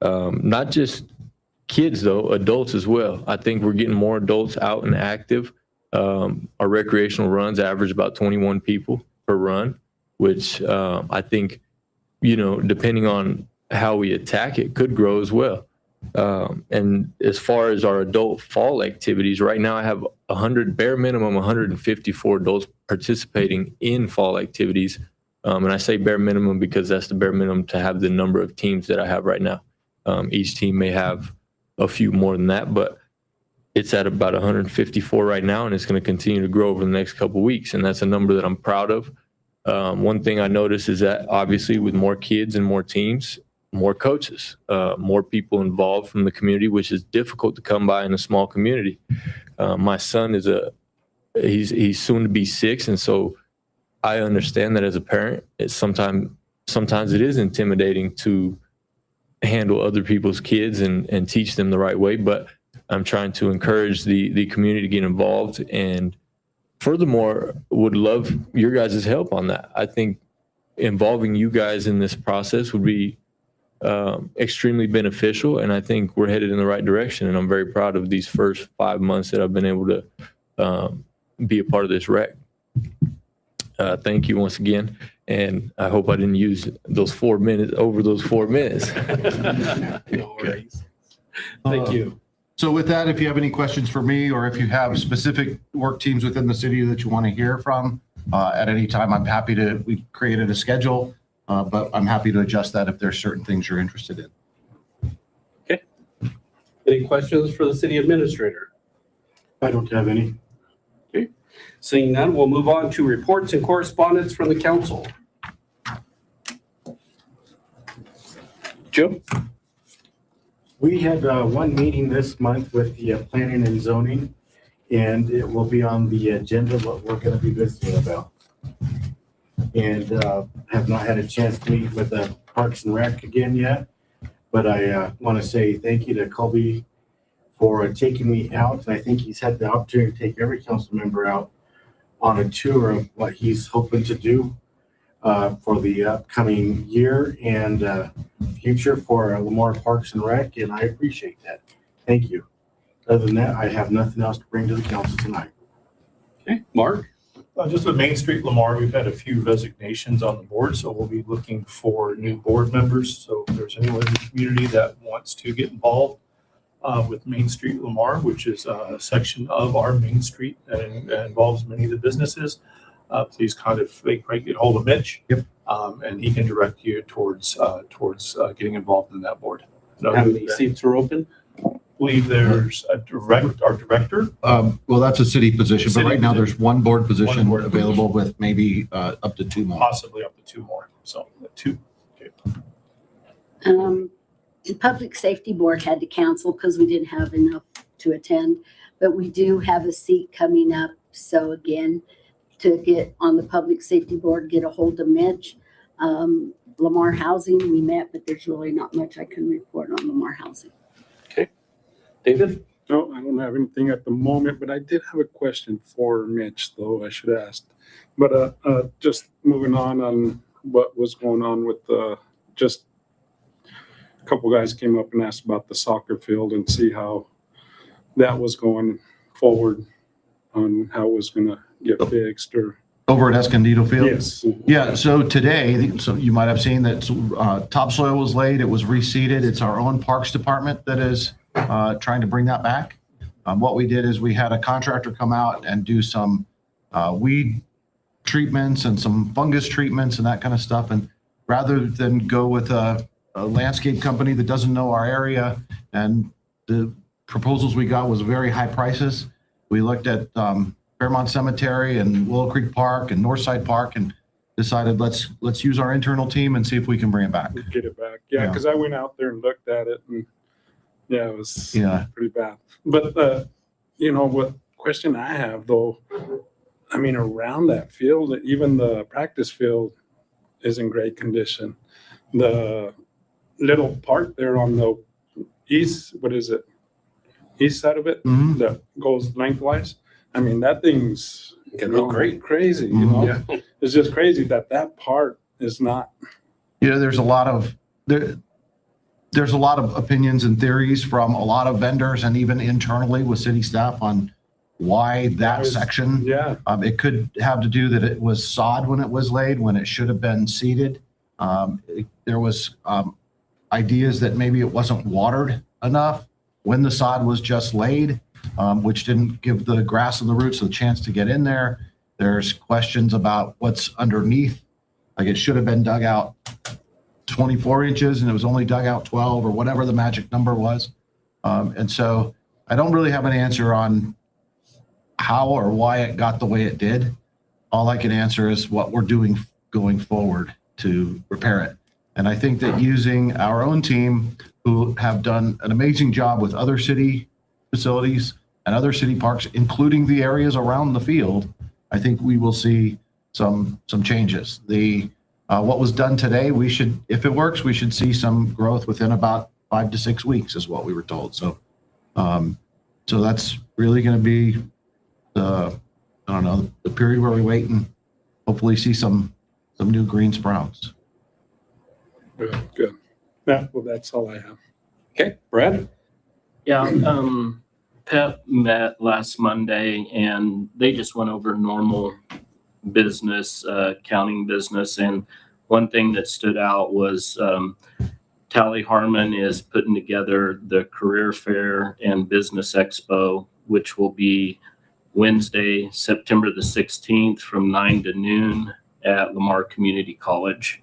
Not just kids, though, adults as well. I think we're getting more adults out and active. Our recreational runs average about 21 people per run, which I think, depending on how we attack it, could grow as well. And as far as our adult fall activities, right now I have bare minimum 154 adults participating in fall activities. And I say bare minimum because that's the bare minimum to have the number of teams that I have right now. Each team may have a few more than that, but it's at about 154 right now, and it's going to continue to grow over the next couple of weeks. And that's a number that I'm proud of. One thing I noticed is that obviously with more kids and more teams, more coaches, more people involved from the community, which is difficult to come by in a small community. My son he's soon to be 6, and so I understand that as a parent, sometimes it is intimidating to handle other people's kids and teach them the right way. But I'm trying to encourage the community to get involved, and furthermore, would love your guys' help on that. I think involving you guys in this process would be extremely beneficial, and I think we're headed in the right direction. And I'm very proud of these first 5 months that I've been able to be a part of this rec. Thank you once again, and I hope I didn't use those 4 minutes over those 4 minutes. No worries. Thank you. So with that, if you have any questions for me, or if you have specific work teams within the city that you want to hear from at any time, I'm happy to. We created a schedule, but I'm happy to adjust that if there's certain things you're interested in. Okay. Any questions for the city administrator? I don't have any. Okay. Seeing none, we'll move on to reports and correspondence from the council. Joe? We had one meeting this month with the planning and zoning, and it will be on the agenda what we're going to be visiting about. And have not had a chance to meet with the Parks and Rec again yet, but I want to say thank you to Colby for taking me out. And I think he's had the opportunity to take every council member out on a tour of what he's hoping to do for the upcoming year and future for Lamar Parks and Rec, and I appreciate that. Thank you. Other than that, I have nothing else to bring to the council tonight. Okay, Mark? Just with Main Street Lamar, we've had a few resignations on the board, so we'll be looking for new board members. So if there's anyone in the community that wants to get involved with Main Street Lamar, which is a section of our Main Street that involves many of the businesses, please get hold of Mitch. Yep. And he can direct you towards getting involved in that board. How many seats are open? I believe there's our director. Well, that's a city position, but City right now position. there's one board position One board available with maybe up to 2 more. Possibly up to 2 more. So 2. Okay. The Public Safety Board had to cancel because we didn't have enough to attend, but we do have a seat coming up. So again, to get on the Public Safety Board, get a hold of Mitch. Lamar Housing, we met, but there's really not much I can report on Lamar Housing. Okay. David? No, I don't have anything at the moment, but I did have a question for Mitch, though I should ask. But just moving on what was going on with just a couple guys came up and asked about the soccer field and see how that was going forward on how it was going to get fixed or. Over at Escondido Field? Yes. Yeah, so today, so you might have seen that topsoil was laid, it was reseeded. It's our own Parks Department that is trying to bring that back. What we did is we had a contractor come out and do some weed treatments and some fungus treatments and that kind of stuff. And rather than go with a landscape company that doesn't know our area, and the proposals we got was very high prices, we looked at Fairmont Cemetery and Willow Creek Park and Northside Park and decided let's use our internal team and see if we can bring it back. Get it back. Yeah, because I went out there and looked at it and it was pretty bad. But what question I have though, I mean, around that field, even the practice field is in great condition. The little part there on the east, what is it? East side of it that goes lengthwise. I mean, that thing's Can look great. crazy, Yeah. It's just crazy that part is not. There's a lot of there's a lot of opinions and theories from a lot of vendors and even internally with city staff on why that section. Yeah. It could have to do that it was sod when it was laid, when it should have been seeded. There was ideas that maybe it wasn't watered enough when the sod was just laid, which didn't give the grass and the roots a chance to get in there. There's questions about what's underneath, like it should have been dug out 24 inches and it was only dug out 12 or whatever the magic number was. And so I don't really have an answer on how or why it got the way it did. All I can answer is what we're doing going forward to repair it. And I think that using our own team who have done an amazing job with other city facilities and other city parks, including the areas around the field, I think we will see some changes. What was done today, we should, if it works, we should see some growth within about 5 to 6 weeks is what we were told. So, so that's really going to be the period where we wait and hopefully see some new green sprouts. Good. Yeah, well, that's all I have. Okay, Brad? Yeah, PEP met last Monday and they just went over normal business, accounting business. And one thing that stood out was Tally Harmon is putting together the Career Fair and Business Expo, which will be Wednesday, September the 16th from 9 to noon at Lamar Community College.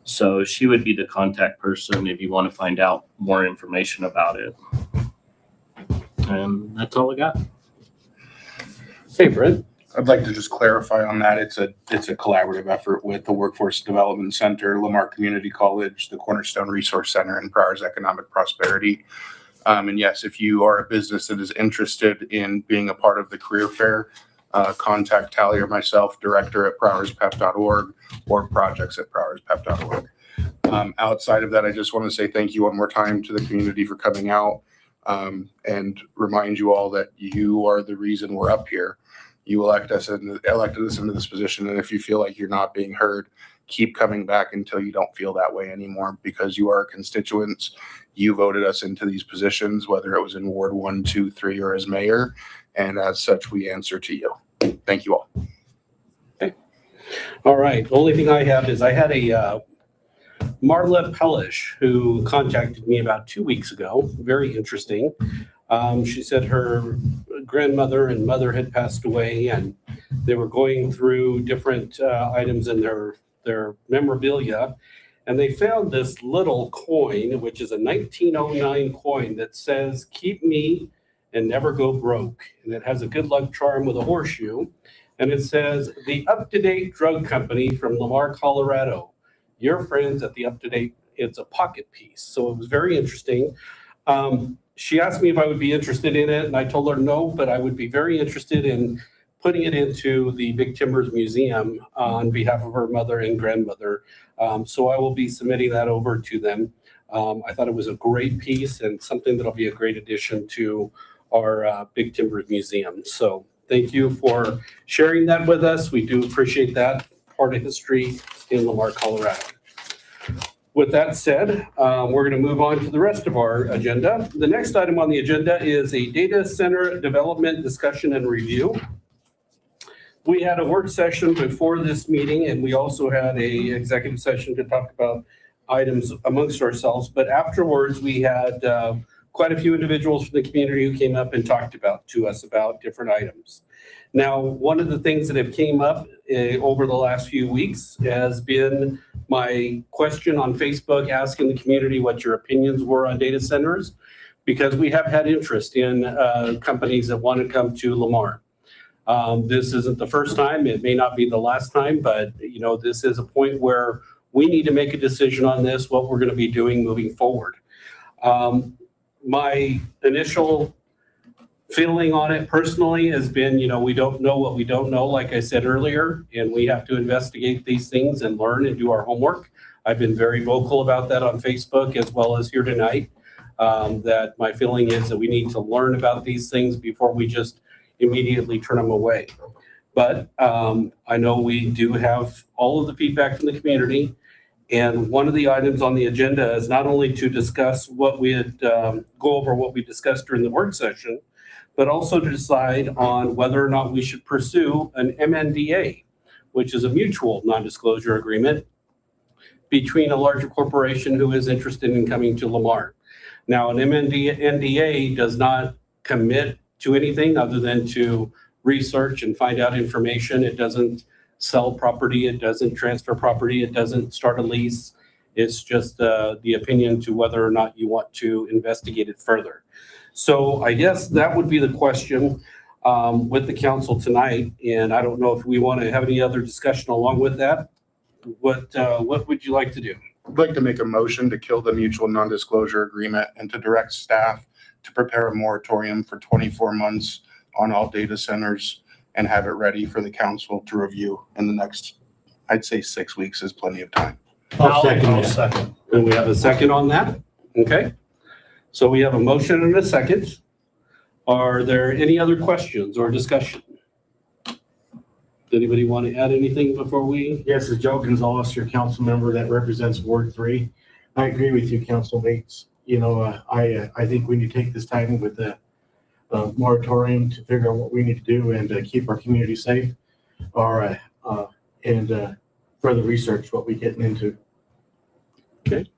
So she would be the contact person if you want to find out more information about it. And that's all I got. Hey, Brent. I'd like to just clarify on that. It's a collaborative effort with the Workforce Development Center, Lamar Community College, the Cornerstone Resource Center, and Pryor's Economic Prosperity. And yes, if you are a business that is interested in being a part of the career fair, contact Tally or myself, director at pryorspep.org or projects@pryorspep.org. Outside of that, I just want to say thank you one more time to the community for coming out and remind you all that you are the reason we're up here. You elected us into this position, and if you feel like you're not being heard, keep coming back until you don't feel that way anymore, because you are constituents. You voted us into these positions, whether it was in Ward 1, 2, 3, or as mayor, and as such, we answer to you. Thank you all. Okay. All right. The only thing I have is I had a Marla Pellish who contacted me about 2 weeks ago. Very interesting. She said her grandmother and mother had passed away, and they were going through different items in their memorabilia, and they found this little coin, which is a 1909 coin that says, "Keep me and never go broke." And it has a good luck charm with a horseshoe. And it says, "The Up-to-Date Drug Company from Lamar, Colorado. Your friends at the Up-to-Date." It's a pocket piece. So it was very interesting. She asked me if I would be interested in it, and I told her no, but I would be very interested in putting it into the Big Timbers Museum on behalf of her mother and grandmother. So I will be submitting that over to them. I thought it was a great piece and something that'll be a great addition to our Big Timbers Museum. So thank you for sharing that with us. We do appreciate that part of history in Lamar, Colorado. With that said, we're going to move on to the rest of our agenda. The next item on the agenda is a data center development discussion and review. We had a work session before this meeting, and we also had a executive session to talk about items amongst ourselves. But afterwards, we had quite a few individuals from the community who came up and talked to us about different items. Now, one of the things that have came up over the last few weeks has been my question on Facebook asking the community what your opinions were on data centers, because we have had interest in companies that want to come to Lamar. This isn't the first time. It may not be the last time, but this is a point where we need to make a decision on this, what we're going to be doing moving forward. My initial feeling on it personally has been, we don't know what we don't know, like I said earlier, and we have to investigate these things and learn and do our homework. I've been very vocal about that on Facebook as well as here tonight, that my feeling is that we need to learn about these things before we just immediately turn them away. But I know we do have all of the feedback from the community. And one of the items on the agenda is not only to discuss what we had, go over what we discussed during the work session, but also to decide on whether or not we should pursue an MNDA, which is a mutual non-disclosure agreement between a larger corporation who is interested in coming to Lamar. Now, an MNDA does not commit to anything other than to research and find out information. It doesn't sell property. It doesn't transfer property. It doesn't start a lease. It's just the opinion to whether or not you want to investigate it further. So I guess that would be the question with the council tonight. And I don't know if we want to have any other discussion along with that. What would you like to do? I'd like to make a motion to kill the mutual non-disclosure agreement and to direct staff to prepare a moratorium for 24 months on all data centers and have it ready for the council to review in the next, I'd say 6 weeks is plenty of time. I'll second. And we have a second on that? Okay. So we have a motion and a second. Are there any other questions or discussion? Does anybody want to add anything before we? Yes, as Joe Gonzalez, your council member that represents Ward 3. I agree with you, Council Bates. I think we need to take this time with the moratorium to figure out what we need to do and keep our community safe, and further research what we're getting into. Okay.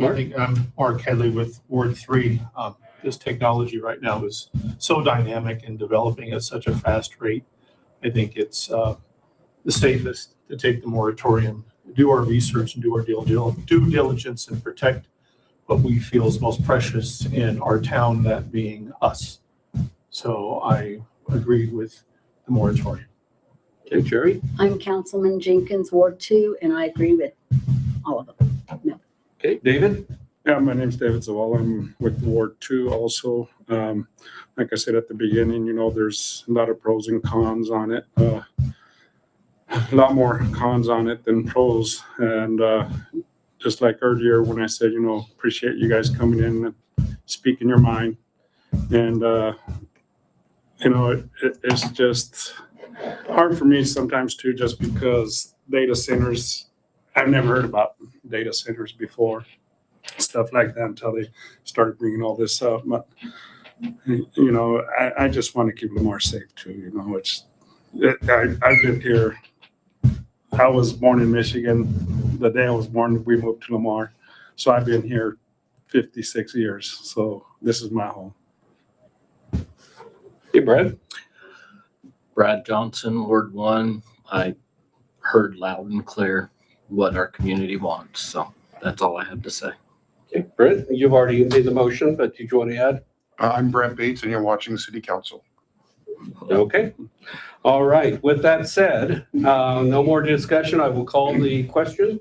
I think I'm Mark Headley with Ward 3. This technology right now is so dynamic and developing at such a fast rate. I think it's the safest to take the moratorium, do our research and do our due diligence and protect what we feel is most precious in our town, that being us. So I agree with the moratorium. Okay, Jerry? I'm Councilman Jenkins, Ward 2, and I agree with all of them. No. Okay, David? Yeah, my name's David Zavala. I'm with Ward 2 also. Like I said at the beginning, there's a lot of pros and cons on it. A lot more cons on it than pros. And just like earlier when I said, appreciate you guys coming in and speaking your mind. And, it's just hard for me sometimes too, just because data centers, I've never heard about data centers before. Stuff like that until they started bringing all this up. But, I just want to keep Lamar safe too. I've lived here. I was born in Michigan. The day I was born, we moved to Lamar. So I've been here 56 years. So this is my home. Hey, Brad. Brad Johnson, Ward 1. I heard loud and clear what our community wants. So that's all I have to say. Okay, Brett, you've already made the motion, but did you want to add? I'm Brent Bates and you're watching City Council. Okay. All right. With that said, no more discussion. I will call the question.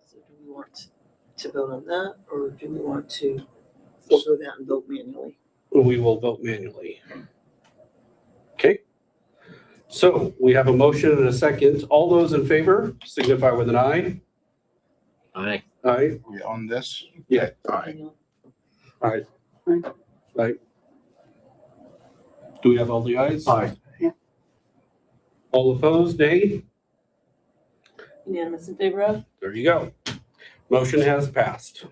So do we want to vote on that, or do we want to forego that and vote manually? We will vote manually. Okay. So we have a motion and a second. All those in favor signify with an aye. Aye. Aye. We on this? Yeah. Aye. Aye. Aye. Do we have all the ayes? Aye. All opposed, nay? Unanimous in favor of? There you go. Motion has passed.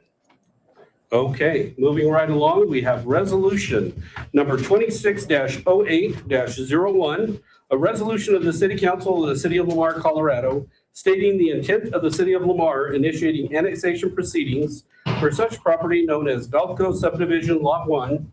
Okay, moving right along, we have resolution number 26-08-01, a resolution of the City Council of the City of Lamar, Colorado, stating the intent of the City of Lamar initiating annexation proceedings for such property known as Valco Subdivision Lot 1,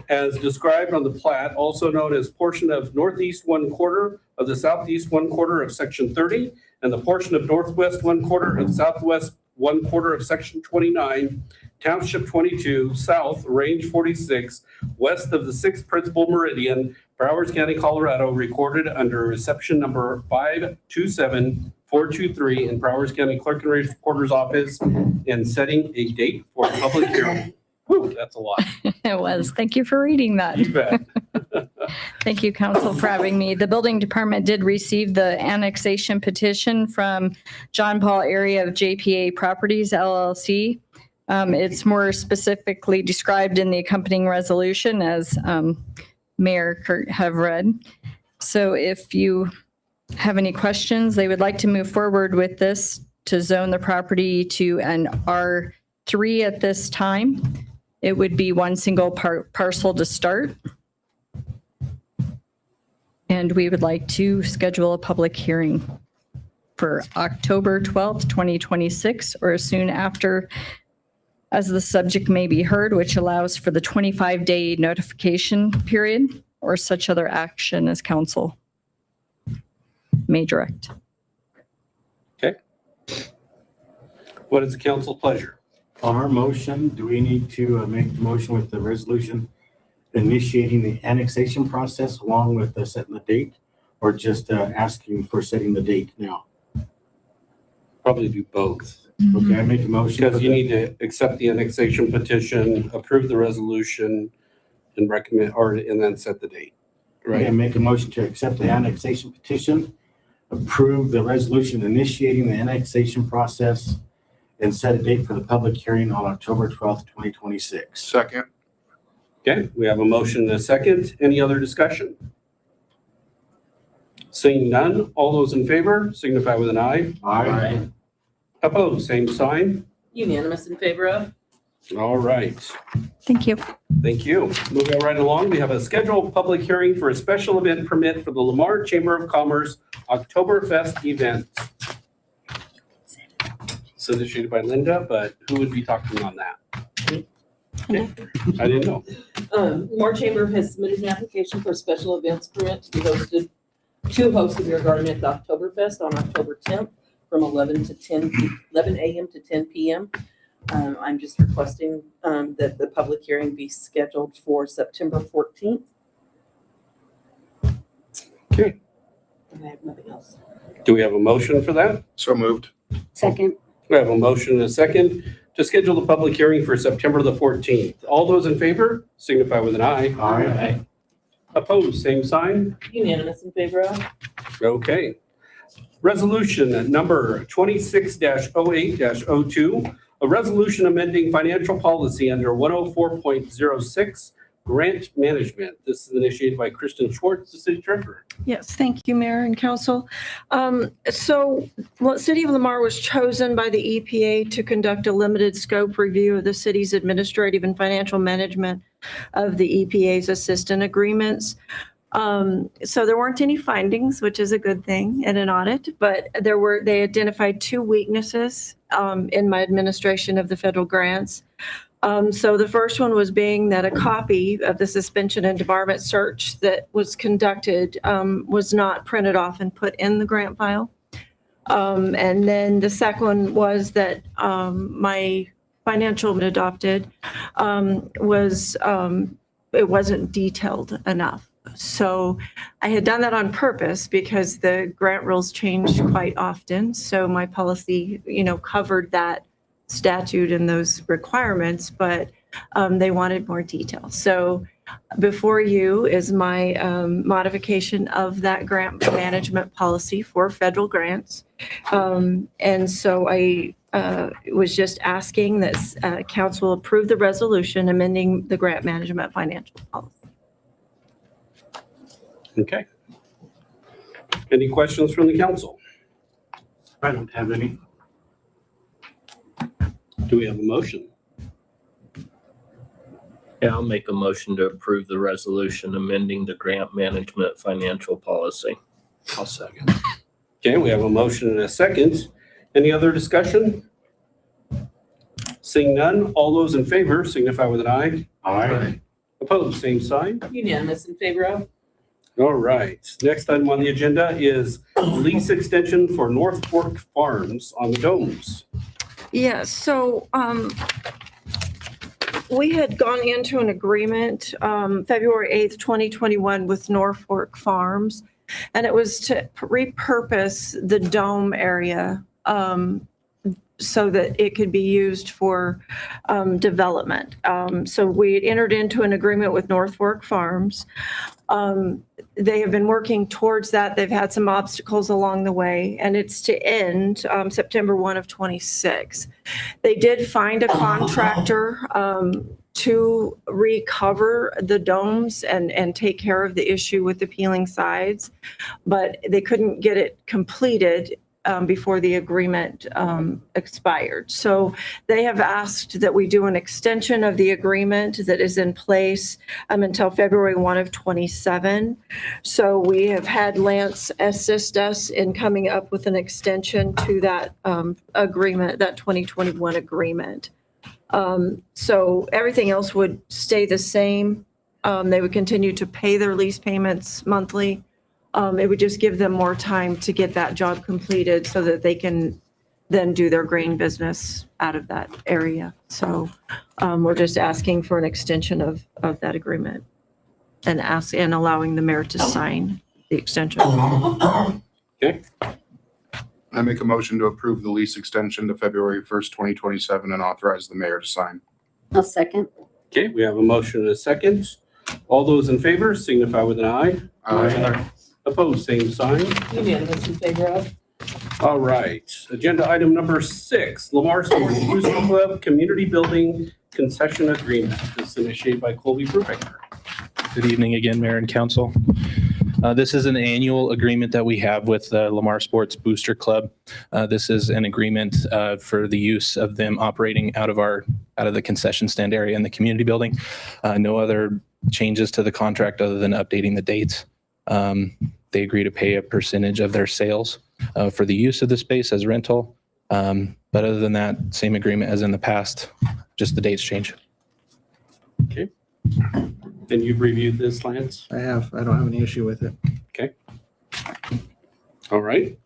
as described on the plat, also known as portion of northeast 1/4 of the southeast 1/4 of section 30, and the portion of northwest 1/4 of southwest 1/4 of section 29, township 22, south, range 46, west of the 6th principal meridian, Broward County, Colorado, recorded under reception number 527423 in Broward County Clerk and Recorder's Office, and setting a date for public hearing. Whew, that's a lot. It was. Thank you for reading that. You bet. Thank you, council, for having me. The building department did receive the annexation petition from John Paul Area of JPA Properties LLC. It's more specifically described in the accompanying resolution, as Mayor Kurt have read. So if you have any questions, they would like to move forward with this to zone the property to an R3 at this time. It would be one single parcel to start. And we would like to schedule a public hearing for October 12th, 2026, or as soon after as the subject may be heard, which allows for the 25-day notification period or such other action as council may direct. Okay. What is the council's pleasure? On our motion, do we need to make the motion with the resolution initiating the annexation process along with setting the date, or just asking for setting the date now? Probably do both. Okay, I make a motion. Because you need to accept the annexation petition, approve the resolution, and recommend, and then set the date. Right. And make a motion to accept the annexation petition, approve the resolution initiating the annexation process, and set a date for the public hearing on October 12th, 2026. Second. Okay, we have a motion and a second. Any other discussion? Seeing none, all those in favor signify with an eye. Aye. Opposed, same sign. Unanimous in favor of? All right. Thank you. Thank you. Moving right along, we have a scheduled public hearing for a special event permit for the Lamar Chamber of Commerce Oktoberfest event. So initiated by Linda, but who would be talking on that? Okay. I didn't know. Lamar Chamber has submitted an application for a special events permit to host a beer garden at the Oktoberfest on October 10th from 11 a.m. to 10 p.m. I'm just requesting that the public hearing be scheduled for September 14th. Okay. And I have nothing else. Do we have a motion for that? So moved. Second. We have a motion and a second to schedule the public hearing for September the 14th. All those in favor signify with an eye. Aye. Opposed, same sign. Unanimous in favor of? Okay. Resolution number 26-08-02, a resolution amending financial policy under 104.06 grant management. This is initiated by Kristen Schwartz, the city treasurer. Yes, thank you, Mayor and Council. City of Lamar was chosen by the EPA to conduct a limited scope review of the city's administrative and financial management of the EPA's assistant agreements. So there weren't any findings, which is a good thing in an audit, but they identified two weaknesses in my administration of the federal grants. So the first one was being that a copy of the suspension and debarment search that was conducted was not printed off and put in the grant file. And then the second one was that my financial adopted it wasn't detailed enough. So I had done that on purpose because the grant rules change quite often. So my policy, covered that statute and those requirements, but they wanted more detail. So before you is my modification of that grant management policy for federal grants. And so I was just asking that council approve the resolution amending the grant management financial policy. Okay. Any questions from the council? I don't have any. Do we have a motion? Yeah, I'll make a motion to approve the resolution amending the grant management financial policy. I'll second. Okay, we have a motion and a second. Any other discussion? Seeing none, all those in favor signify with an eye. Aye. Opposed, same sign. Unanimous in favor of? All right. Next item on the agenda is lease extension for North Fork Farms on the Domes. Yeah, so we had gone into an agreement February 8th, 2021 with Norfolk Farms, and it was to repurpose the dome area so that it could be used for development. So we had entered into an agreement with North Fork Farms. They have been working towards that. They've had some obstacles along the way, and it's to end September 1 of 26. They did find a contractor to recover the domes and take care of the issue with the peeling sides, but they couldn't get it completed before the agreement expired. So they have asked that we do an extension of the agreement that is in place until February 1 of 27. So we have had Lance assist us in coming up with an extension to that agreement, that 2021 agreement. So everything else would stay the same. They would continue to pay their lease payments monthly. It would just give them more time to get that job completed so that they can then do their grain business out of that area. So we're just asking for an extension of that agreement and allowing the mayor to sign the extension. Okay. I make a motion to approve the lease extension to February 1st, 2027 and authorize the mayor to sign. I'll second. Okay, we have a motion and a second. All those in favor signify with an eye. Aye. Opposed, same sign. Unanimous in favor of. All right, agenda item number 6, Lamar Sports Booster Club Community Building Concession Agreement. This is initiated by Colby Brubaker. Good evening again, Mayor and Council. This is an annual agreement that we have with the Lamar Sports Booster Club. This is an agreement for the use of them operating out of the concession stand area in the community building. No other changes to the contract other than updating the dates. They agree to pay a percentage of their sales for the use of the space as rental. But other than that, same agreement as in the past, just the dates change. Okay. And you've reviewed this, Lance? I have. I don't have any issue with it. Okay. All right.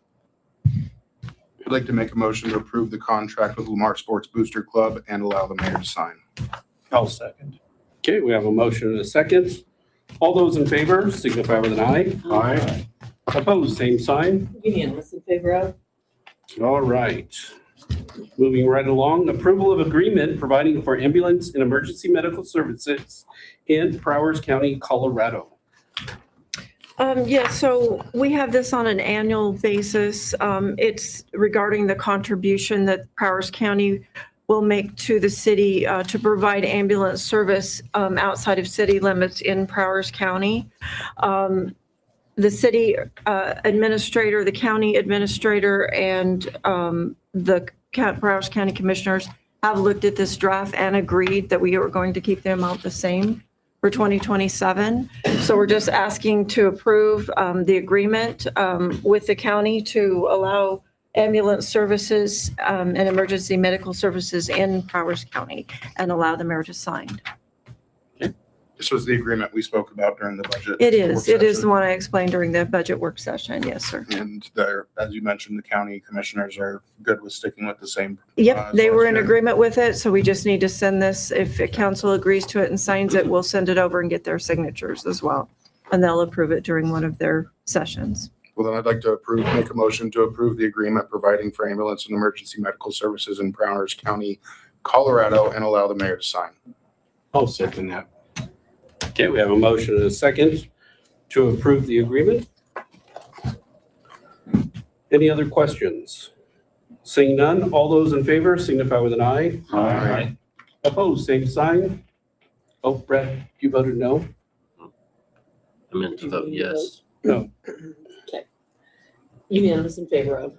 I'd like to make a motion to approve the contract with Lamar Sports Booster Club and allow the mayor to sign. I'll second. Okay, we have a motion and a second. All those in favor signify with an eye. Aye. Opposed, same sign. Unanimous in favor of. All right. Moving right along, approval of agreement providing for ambulance and emergency medical services in Prowers County, Colorado. So we have this on an annual basis. It's regarding the contribution that Prowers County will make to the city to provide ambulance service outside of city limits in Prowers County. The city administrator, the county administrator, and the Prowers County commissioners have looked at this draft and agreed that we are going to keep the amount the same for 2027. So we're just asking to approve the agreement with the county to allow ambulance services and emergency medical services in Prowers County and allow the mayor to sign. This was the agreement we spoke about during the budget. It is. work It is the session. one I explained during the budget work session. Yes, sir. And there, as you mentioned, the county commissioners are good with sticking with the same. Yep, they as were last in year. agreement with it, so we just need to send this. If the council agrees to it and signs it, we'll send it over and get their signatures as well. And they'll approve it during one of their sessions. Well, then I'd like to make a motion to approve the agreement providing for ambulance and emergency medical services in Prowers County, Colorado, and allow the mayor to sign. I'll second that. Okay, we have a motion and a second to approve the agreement. Any other questions? Seeing none, all those in favor signify with an eye. Aye. Opposed, same sign. Oh, Brett, you voted no? I meant to vote yes. No. Okay. Unanimous in favor of.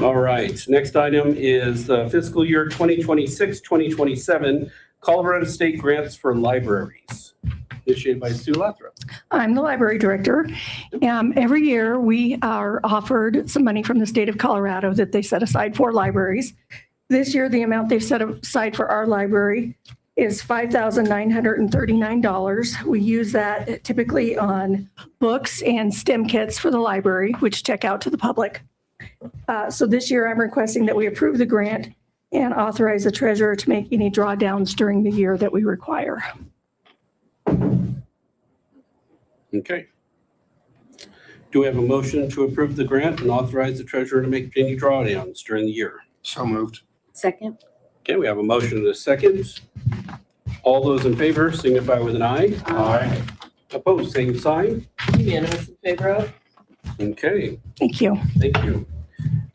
All right, next item is the fiscal year 2026, 2027 Colorado State Grants for Libraries, initiated by Sue Lathrop. I'm the library director. Every year, we are offered some money from the state of Colorado that they set aside for libraries. This year, the amount they've set aside for our library is $5,939. We use that typically on books and STEM kits for the library, which check out to the public. So this year, I'm requesting that we approve the grant and authorize the treasurer to make any drawdowns during the year that we require. Okay. Do we have a motion to approve the grant and authorize the treasurer to make any drawdowns during the year? So moved. Second? Okay, we have a motion and a second. All those in favor signify with an eye. Aye. Opposed, same sign. Unanimous in favor of? Okay, Thank you. thank you.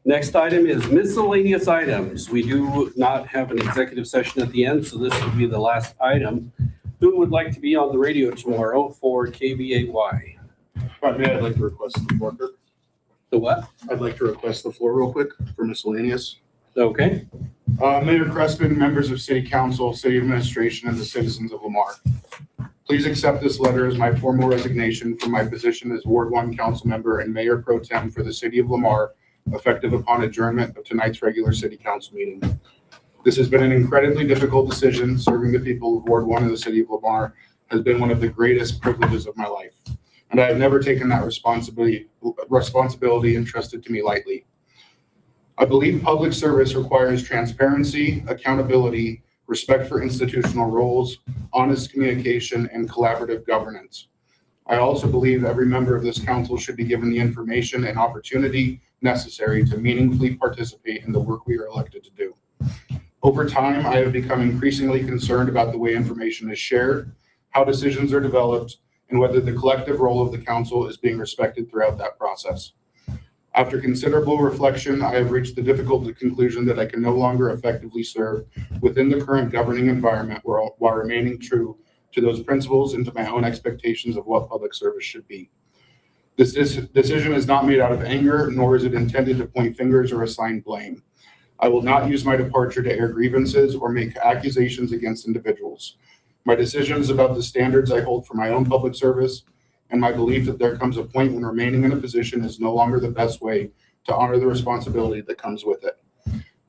Next item is miscellaneous items. We do not have an executive session at the end, so this will be the last item. Who would like to be on the radio tomorrow for KVAY? If I may, I'd like to request the floor. Kirk. The what? I'd like to request the floor real quick for miscellaneous. Okay. Mayor Crespin, members of City Council, City Administration, and the citizens of Lamar. Please accept this letter as my formal resignation from my position as Ward 1 Council Member and Mayor Pro Tem for the City of Lamar, effective upon adjournment of tonight's regular City Council meeting. This has been an incredibly difficult decision. Serving the people of Ward 1 of the City of Lamar has been one of the greatest privileges of my life, and I have never taken that responsibility entrusted to me lightly. I believe public service requires transparency, accountability, respect for institutional roles, honest communication, and collaborative governance. I also believe every member of this council should be given the information and opportunity necessary to meaningfully participate in the work we are elected to do. Over time, I have become increasingly concerned about the way information is shared, how decisions are developed, and whether the collective role of the council is being respected throughout that process. After considerable reflection, I have reached the difficult conclusion that I can no longer effectively serve within the current governing environment while remaining true to those principles and to my own expectations of what public service should be. This decision is not made out of anger, nor is it intended to point fingers or assign blame. I will not use my departure to air grievances or make accusations against individuals. My decision is about the standards I hold for my own public service and my belief that there comes a point when remaining in a position is no longer the best way to honor the responsibility that comes with it.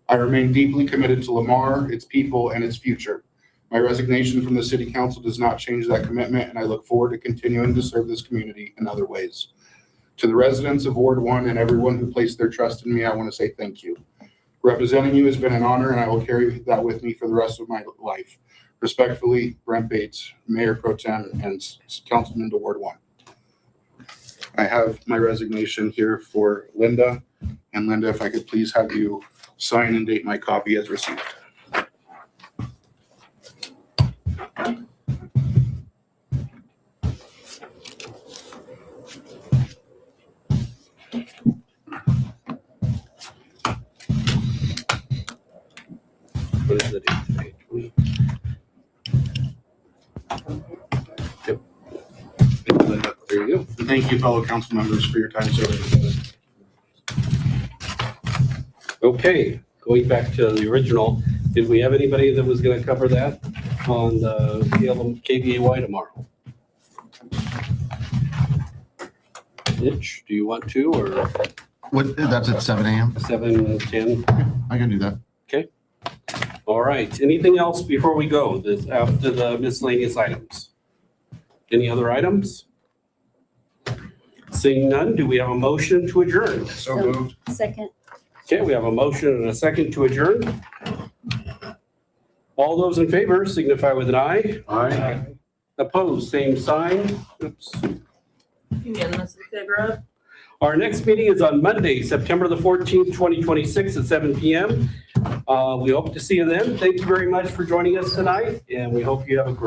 I remain deeply committed to Lamar, its people, and its future. My resignation from the City Council does not change that commitment, and I look forward to continuing to serve this community in other ways. To the residents of Ward 1 and everyone who placed their trust in me, I want to say thank you. Representing you has been an honor, and I will carry that with me for the rest of my life. Respectfully, Brent Bates, Mayor Pro Tem and Councilman to Ward 1. I have my resignation here for Linda. And Linda, if I could please have you sign and date my copy as received. What is the date today? 20? Yep. Thank you, Linda. There you go. And thank you, fellow council members, for your time serving together. Okay, going back to the original, did we have anybody that was going to cover that on the KVAY tomorrow? Mitch, do you want to, or What, that's at 7 a.m.? 7:10? I can do that. Okay. All right. Anything else before we go this after the miscellaneous items? Any other items? Seeing none, do we have a motion to adjourn? So moved. Second? Okay, we have a motion and a second to adjourn. All those in favor signify with an eye. Aye. Opposed, same sign. Oops. Unanimous in favor of? Our next meeting is on Monday, September the 14th, 2026 at 7 p.m. We hope to see you then. Thank you very much for joining us tonight, and we hope you have a great